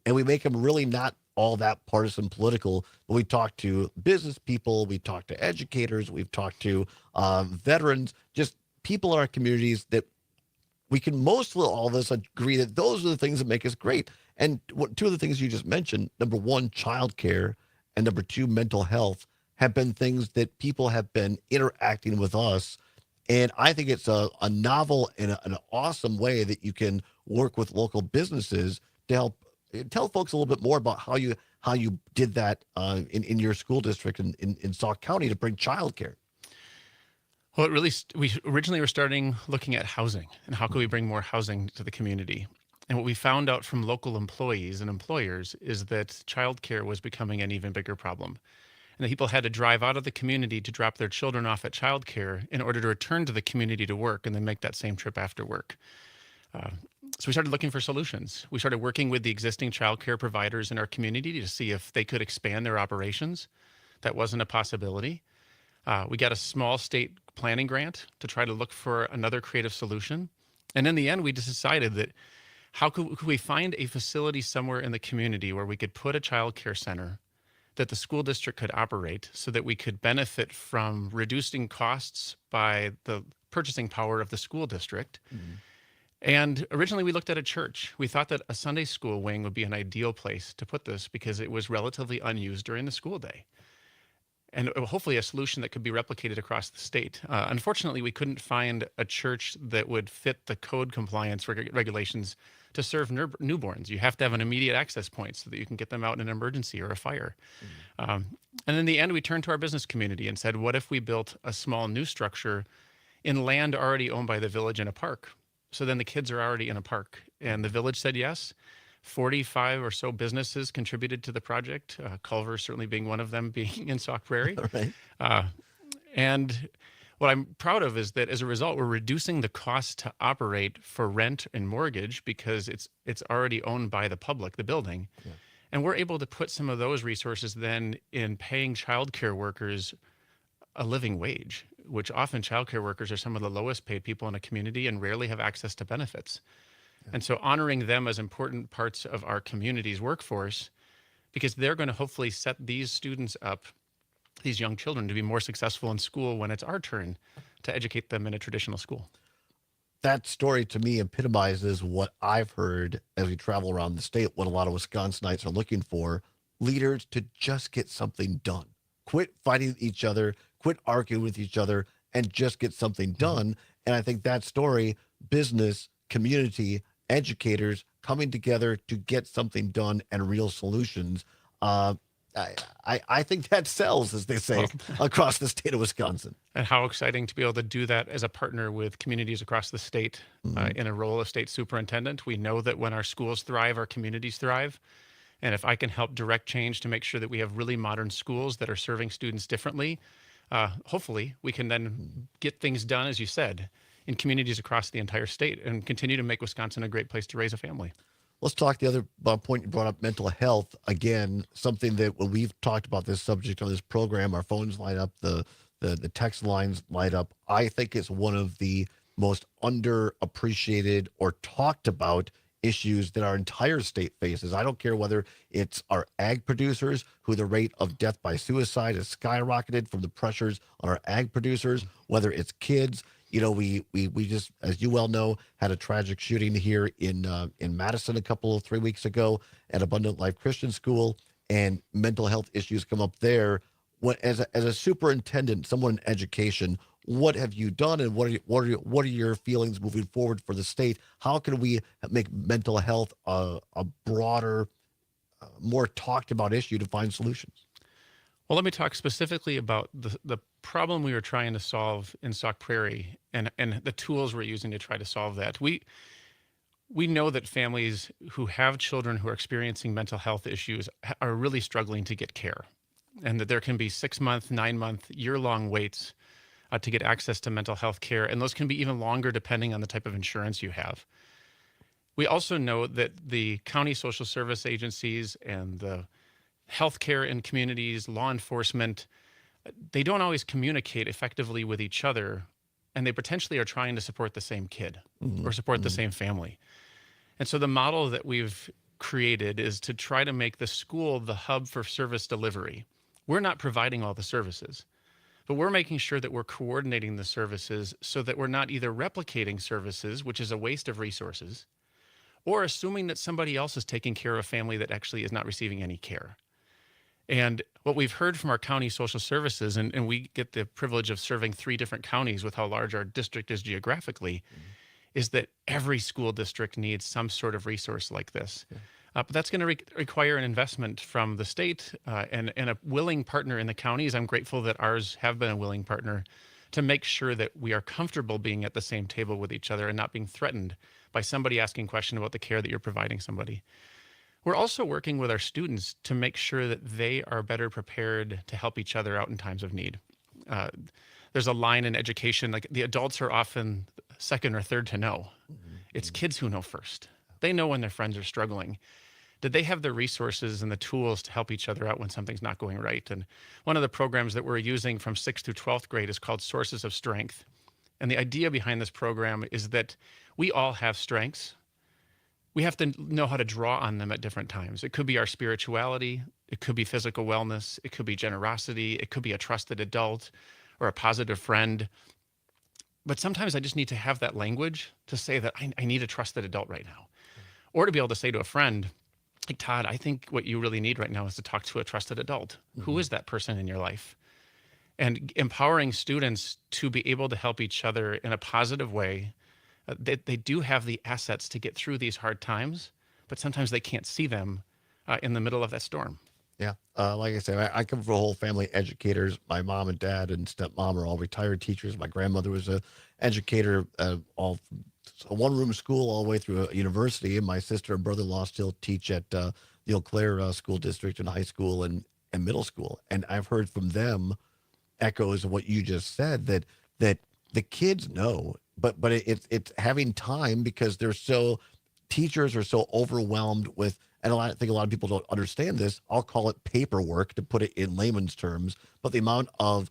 And we make them really not all that partisan political, but we talk to business people, we talk to educators, we've talked to veterans, just people in our communities that we can mostly all of us agree that those are the things that make us great. And two of the things you just mentioned, number one, childcare, and number two, mental health, have been things that people have been interacting with us. And I think it's a novel and an awesome way that you can work with local businesses to help tell folks a little bit more about how you did that in your school district in Sauk County to bring childcare. Well, we originally were starting looking at housing and how could we bring more housing to the community. And what we found out from local employees and employers is that childcare was becoming an even bigger problem. And that people had to drive out of the community to drop their children off at childcare in order to return to the community to work and then make that same trip after work. So we started looking for solutions. We started working with the existing childcare providers in our community to see if they could expand their operations. That wasn't a possibility. We got a small state planning grant to try to look for another creative solution. And in the end, we just decided that how could we find a facility somewhere in the community where we could put a child care center that the school district could operate so that we could benefit from reducing costs by the purchasing power of the school district. And originally we looked at a church. We thought that a Sunday school wing would be an ideal place to put this because it was relatively unused during the school day. And hopefully a solution that could be replicated across the state. Unfortunately, we couldn't find a church that would fit the code compliance regulations to serve newborns. You have to have an immediate access point so that you can get them out in an emergency or a fire. And in the end, we turned to our business community and said, what if we built a small new structure in land already owned by the village in a park? So then the kids are already in a park. And the village said yes. 45 or so businesses contributed to the project, Culver certainly being one of them, being in Sauk Prairie. Right. And what I'm proud of is that as a result, we're reducing the cost to operate for rent and mortgage because it's already owned by the public, the building. Yeah. And we're able to put some of those resources then in paying childcare workers a living wage, which often childcare workers are some of the lowest paid people in a community and rarely have access to benefits. And so honoring them as important parts of our community's workforce, because they're going to hopefully set these students up, these young children, to be more successful in school when it's our turn to educate them in a traditional school. That story to me epitomizes what I've heard as we travel around the state, what a lot of Wisconsinites are looking for, leaders to just get something done. Quit fighting each other, quit arguing with each other, and just get something done. And I think that story, business, community, educators coming together to get something done and real solutions. I think that sells, as they say, across the state of Wisconsin. And how exciting to be able to do that as a partner with communities across the state in a role of state superintendent. We know that when our schools thrive, our communities thrive. And if I can help direct change to make sure that we have really modern schools that are serving students differently, hopefully we can then get things done, as you said, in communities across the entire state and continue to make Wisconsin a great place to raise a family. Let's talk the other point you brought up, mental health. Again, something that when we've talked about this subject on this program, our phones light up, the text lines light up. I think it's one of the most underappreciated or talked about issues that our entire state faces. I don't care whether it's our ag producers, who the rate of death by suicide has skyrocketed from the pressures on our ag producers, whether it's kids. You know, we just, as you well know, had a tragic shooting here in Madison 3 weeks ago at Abundant Life Christian School, and mental health issues come up there. As a superintendent, someone in education, what have you done, and what are your feelings moving forward for the state? How can we make mental health a broader, more talked about issue to find solutions? Well, let me talk specifically about the problem we were trying to solve in Sauk Prairie and the tools we're using to try to solve that. We know that families who have children who are experiencing mental health issues are really struggling to get care, and that there can be 6-month, 9-month, year-long waits to get access to mental health care, and those can be even longer depending on the type of insurance you have. We also know that the county social service agencies and the healthcare in communities, law enforcement, they don't always communicate effectively with each other, and they potentially are trying to support the same kid or support the same family. And so the model that we've created is to try to make the school the hub for service delivery. We're not providing all the services, but we're making sure that we're coordinating the services so that we're not either replicating services, which is a waste of resources, or assuming that somebody else is taking care of a family that actually is not receiving any care. And what we've heard from our county social services, and we get the privilege of serving 3 different counties with how large our district is geographically, is that every school district needs some sort of resource like this. But that's going to require an investment from the state and a willing partner in the counties. I'm grateful that ours have been a willing partner to make sure that we are comfortable being at the same table with each other and not being threatened by somebody asking a question about the care that you're providing somebody. We're also working with our students to make sure that they are better prepared to help each other out in times of need. There's a line in education, like the adults are often second or third to know. It's kids who know first. They know when their friends are struggling. Did they have the resources and the tools to help each other out when something's not going right? And one of the programs that we're using from 6th through 12th grade is called Sources of Strength. And the idea behind this program is that we all have strengths. We have to know how to draw on them at different times. It could be our spirituality. It could be physical wellness. It could be generosity. It could be a trusted adult or a positive friend. But sometimes I just need to have that language to say that I need a trusted adult right now. Or to be able to say to a friend, like, Todd, I think what you really need right now is to talk to a trusted adult. Who is that person in your life? And empowering students to be able to help each other in a positive way. They do have the assets to get through these hard times, but sometimes they can't see them in the middle of that storm. Yeah. Like I said, I come from a whole family of educators. My mom and dad and stepmom are all retired teachers. My grandmother was an educator, all a one-room school all the way through a university. And my sister and brother-in-law still teach at the Eau Claire School District in high school and middle school. And I've heard from them echoes of what you just said, that the kids know, but it's having time because teachers are so overwhelmed with, and I think a lot of people don't understand this. I'll call it paperwork to put it in layman's terms, but the amount of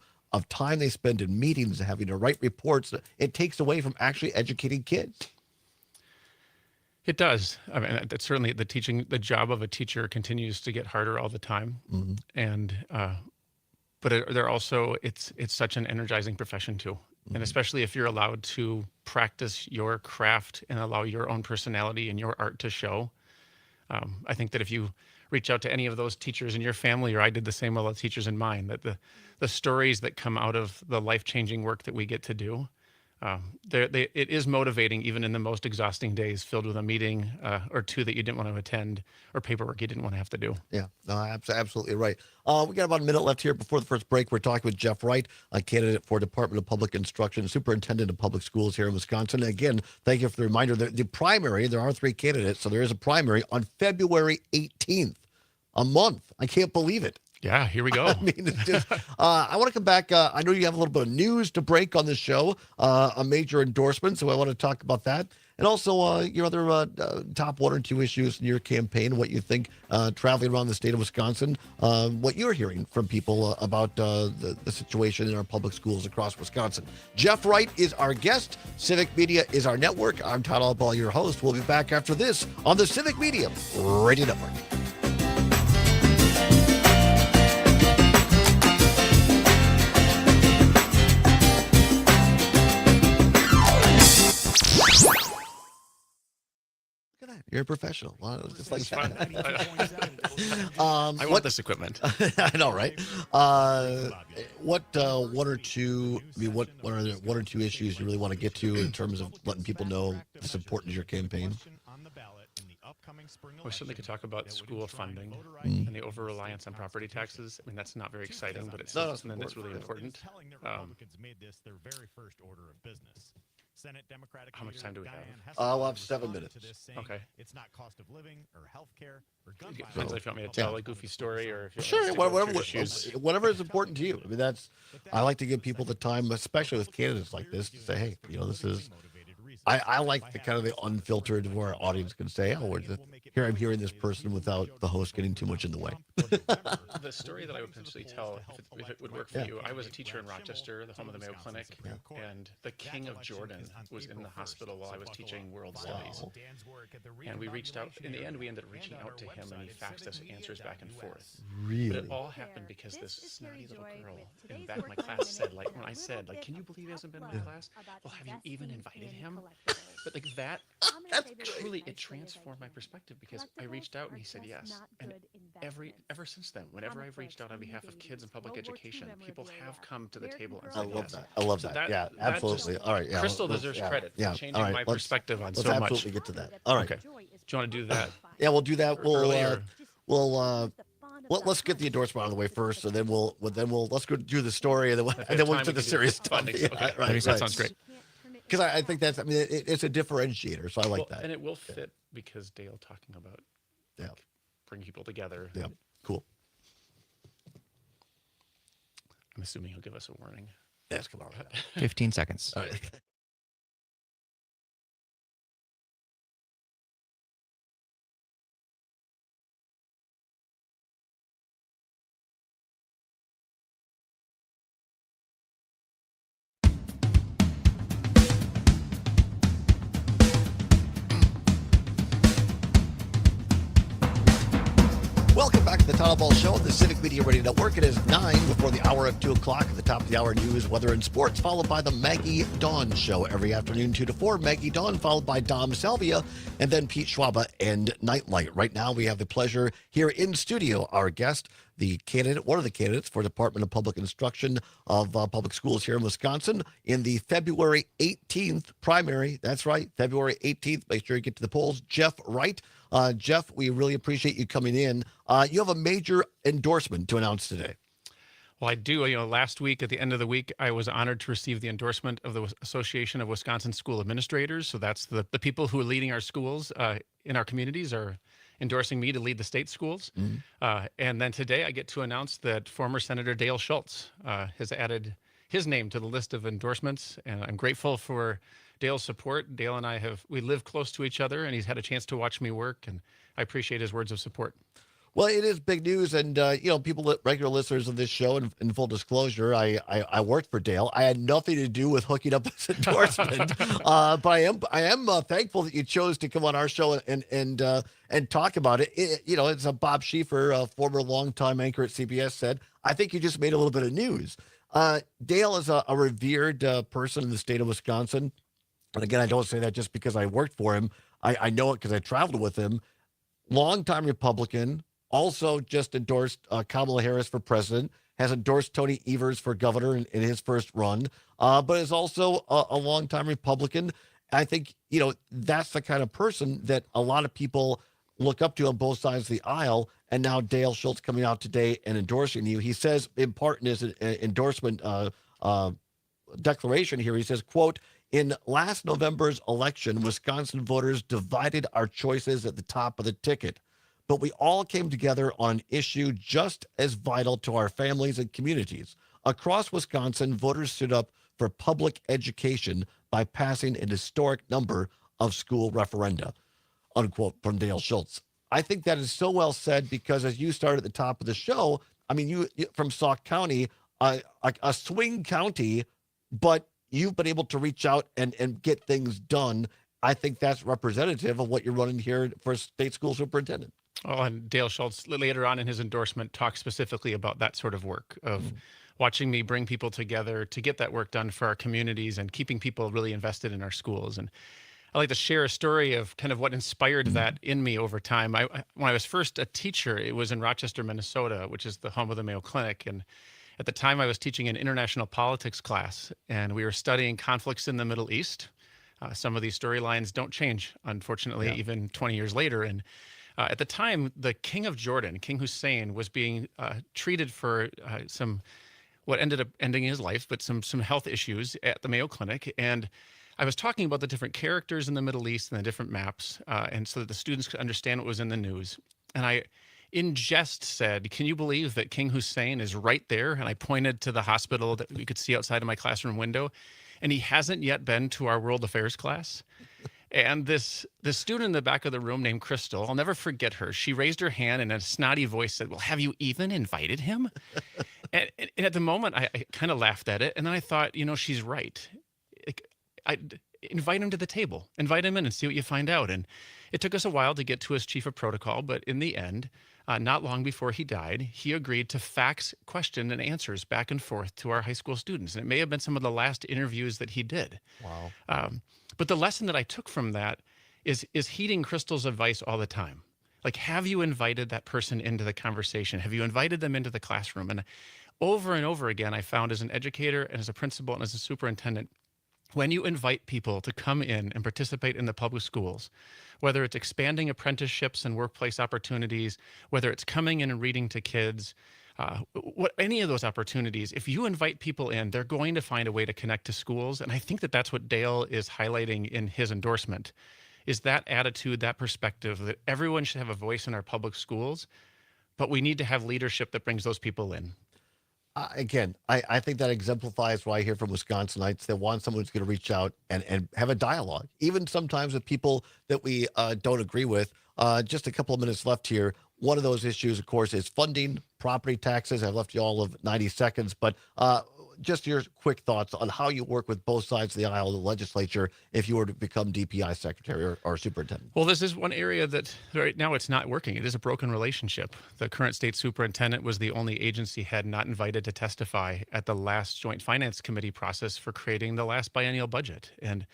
time they spend in meetings and having to write reports, it takes away from actually educating kids. It does. I mean, that's certainly the job of a teacher continues to get harder all the time. And, but they're also, it's such an energizing profession too. And especially if you're allowed to practice your craft and allow your own personality and your art to show. I think that if you reach out to any of those teachers in your family, or I did the same with the teachers in mine, that the stories that come out of the life-changing work that we get to do, it is motivating even in the most exhausting days filled with a meeting or two that you didn't want to attend or paperwork you didn't want to have to do. Yeah, no, absolutely right. We got about a minute left here before the first break. We're talking with Jeff Wright, a candidate for Department of Public Instruction, Superintendent of Public Schools here in Wisconsin. And again, thank you for the reminder. The primary, there are 3 candidates, so there is a primary on February 18th, a month. I can't believe it. Yeah, here we go. I mean, it's just, I want to come back. I know you have a little bit of news to break on this show, a major endorsement, so I want to talk about that. And also your other top 1 or 2 issues in your campaign, what you think traveling around the state of Wisconsin, what you're hearing from people about the situation in our public schools across Wisconsin. Jeff Wright is our guest. Civic Media is our network. I'm Todd Allbaugh, your host. We'll be back after this on the Civic Media Radio Network. You're a professional. Well, just like fun. I want this equipment. I know, right? What 1 or 2? I mean, what are the 1 or 2 issues you really want to get to in terms of letting people know it's important to your campaign? We certainly could talk about school funding and the over-reliance on property taxes. I mean, that's not very exciting, but it's something that's really important. Made this their very first order of business. Senate Democratic How much time do we have? We'll have 7 minutes. Okay. It's not cost of living or health care or gun Depends if you want me to tell a goofy story or if you Sure, want to issues. whatever is important to you. I mean, I like to give people the time, especially with candidates like this, to say, hey, this is. I like the kind of the unfiltered where our audience can say, oh, here I'm hearing this person without the host getting too much in the way. The story that I would potentially tell, if it would work for you, I was a teacher in Rochester, the home of the Mayo Clinic, and the King of Jordan was in the hospital while I was teaching world studies. And we reached out, in the end, we ended up reaching out to him, and he faxed us answers back and forth. Really? But it all happened because this snotty little girl in the back of my class said, when I said, can you believe he hasn't been in my class? Well, have you even invited him? But that truly, it transformed my perspective because I reached out and he said yes. And ever since then, whenever I've reached out on behalf of kids in public education, people have come to the table and said yes. I love that. Yeah, absolutely. All right. Yeah, Crystal deserves credit for changing my perspective on so much. Let's absolutely get to that. All right. Okay. Do you want to do that? Yeah, we'll do that. Let's get the endorsement out of the way first, and then let's go do the story, and then we'll get to the serious stuff. Yeah, okay. Right. That sounds great. Because I think it's a differentiator, so I like that. And it will fit because Dale talking about bringing people together. Yeah, cool. I'm assuming he'll give us a warning. Yes, come on. 15 seconds. All right. The Todd Allbaugh Show on the Civic Media Radio Network. It is 9 before the hour of 2 o'clock. At the top of the hour, news, weather, and sports, followed by the Maggie Dawn Show every afternoon, 2 to 4. Maggie Dawn, followed by Dom Salvia, and then Pete Schwaba and Nightlight. Right now, we have the pleasure here in studio, our guest, the candidate, one of the candidates for Department of Public Instruction of Public Schools here in Wisconsin in the February 18th primary. That's right, February 18th. Make sure you get to the polls. Jeff Wright. Jeff, we really appreciate you coming in. You have a major endorsement to announce today. Well, I do. Last week, at the end of the week, I was honored to receive the endorsement of the Association of Wisconsin School Administrators. So that's the people who are leading our schools in our communities are endorsing me to lead the state schools. And then today I get to announce that former Senator Dale Schultz has added his name to the list of endorsements. And I'm grateful for Dale's support. Dale and we live close to each other, and he's had a chance to watch me work, and I appreciate his words of support. Well, it is big news, and people, regular listeners of this show, and in full disclosure, I worked for Dale. I had nothing to do with hooking up this endorsement, but I am thankful that you chose to come on our show and talk about it. It's a Bob Schieffer, former longtime anchor at CBS, said, I think you just made a little bit of news. Dale is a revered person in the state of Wisconsin, and again, I don't say that just because I worked for him. I know it because I traveled with him. Longtime Republican. Also just endorsed Kamala Harris for president, has endorsed Tony Evers for governor in his first run, but is also a longtime Republican. I think, that's the kind of person that a lot of people look up to on both sides of the aisle. And now Dale Schultz coming out today and endorsing you. He says, in part in his endorsement declaration here, he says, quote, in last November's election, Wisconsin voters divided our choices at the top of the ticket. But we all came together on an issue just as vital to our families and communities. Across Wisconsin, voters stood up for public education by passing an historic number of school referenda, unquote, from Dale Schultz. I think that is so well said because as you started at the top of the show, I mean, you from Sauk County, a swing county, but you've been able to reach out and get things done. I think that's representative of what you're running here for state school superintendent. Oh, and Dale Schultz later on in his endorsement talks specifically about that sort of work of watching me bring people together to get that work done for our communities and keeping people really invested in our schools. And I like to share a story of kind of what inspired that in me over time. When I was first a teacher, it was in Rochester, Minnesota, which is the home of the Mayo Clinic. And at the time, I was teaching an international politics class, and we were studying conflicts in the Middle East. Some of these storylines don't change, unfortunately, even 20 years later. And at the time, the King of Jordan, King Hussein, was being treated for what ended up ending his life, but some health issues at the Mayo Clinic. And I was talking about the different characters in the Middle East and the different maps, and so that the students could understand what was in the news. And I, in jest, said, can you believe that King Hussein is right there? And I pointed to the hospital that we could see outside of my classroom window. And he hasn't yet been to our world affairs class. And this student in the back of the room named Crystal, I'll never forget her. She raised her hand and in a snotty voice said, well, have you even invited him? and at the moment, I kind of laughed at it. And then I thought, she's right. I invite him to the table, invite him in and see what you find out. And it took us a while to get to his chief of protocol. But in the end, not long before he died, he agreed to fax question and answers back and forth to our high school students. And it may have been some of the last interviews that he did. Wow. But the lesson that I took from that is heeding Crystal's advice all the time. Like, have you invited that person into the conversation? Have you invited them into the classroom? And over again, I found as an educator and as a principal and as a superintendent, when you invite people to come in and participate in the public schools, whether it's expanding apprenticeships and workplace opportunities, whether it's coming in and reading to kids, any of those opportunities, if you invite people in, they're going to find a way to connect to schools. And I think that that's what Dale is highlighting in his endorsement, is that attitude, that perspective that everyone should have a voice in our public schools, but we need to have leadership that brings those people in. Again, I think that exemplifies what I hear from Wisconsinites. They want someone who's going to reach out and have a dialogue, even sometimes with people that we don't agree with. Just a couple of minutes left here. One of those issues, of course, is funding, property taxes. I've left you all of 90 seconds, but just your quick thoughts on how you work with both sides of the aisle of the legislature if you were to become DPI secretary or superintendent. Well, this is one area that right now it's not working. It is a broken relationship. The current state superintendent was the only agency head not invited to testify at the last Joint Finance Committee process for creating the last biennial budget. And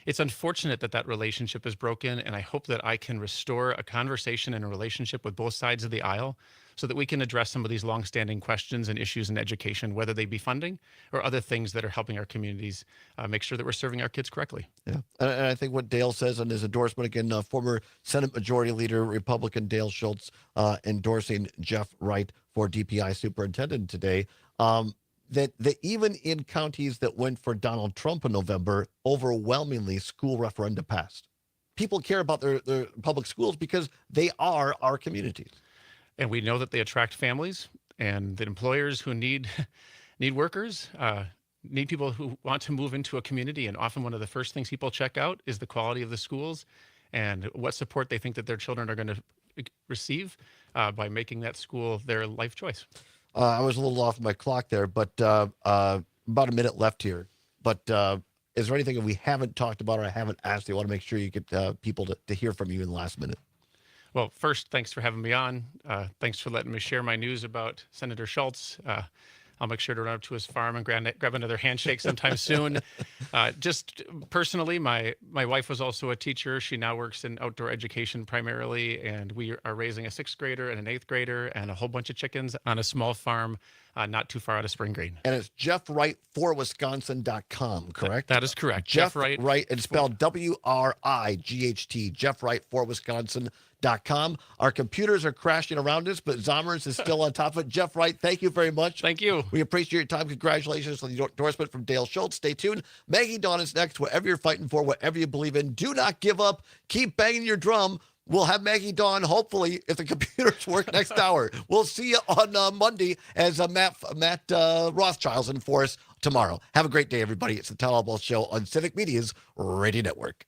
it's unfortunate that that relationship is broken, and I hope that I can restore a conversation and a relationship with both sides of the aisle so that we can address some of these longstanding questions and issues in education, whether they be funding or other things that are helping our communities make sure that we're serving our kids correctly. Yeah, and I think what Dale says in his endorsement, again, former Senate Majority Leader, Republican Dale Schultz, endorsing Jeff Wright for DPI superintendent today, that even in counties that went for Donald Trump in November, overwhelmingly school referenda passed. People care about their public schools because they are our communities. And we know that they attract families, and that employers who need workers, need people who want to move into a community. And often one of the first things people check out is the quality of the schools and what support they think that their children are going to receive by making that school their life choice. I was a little off my clock there, but about a minute left here. But is there anything that we haven't talked about or I haven't asked? I want to make sure you get people to hear from you in the last minute. Well, first, thanks for having me on. Thanks for letting me share my news about Senator Schultz. I'll make sure to run up to his farm and grab another handshake sometime soon. Just personally, my wife was also a teacher. She now works in outdoor education primarily, and we are raising a 6th grader and an 8th grader and a whole bunch of chickens on a small farm not too far out of Spring Green. And it's jeffwrightforwisconsin.com, correct? That is correct. Jeff Wright. It's spelled WRIGHT, jeffwrightforwisconsin.com. Our computers are crashing around us, but Zommers is still on top of it. Jeff Wright, thank you very much. Thank you. We appreciate your time. Congratulations on the endorsement from Dale Schultz. Stay tuned. Maggie Dawn is next. Whatever you're fighting for, whatever you believe in, do not give up. Keep banging your drum. We'll have Maggie Dawn, hopefully, if the computers work next hour. We'll see you on Monday as Matt Rothschild's in for us tomorrow. Have a great day, everybody. It's the Todd Allbaugh Show on Civic Media's Radio Network.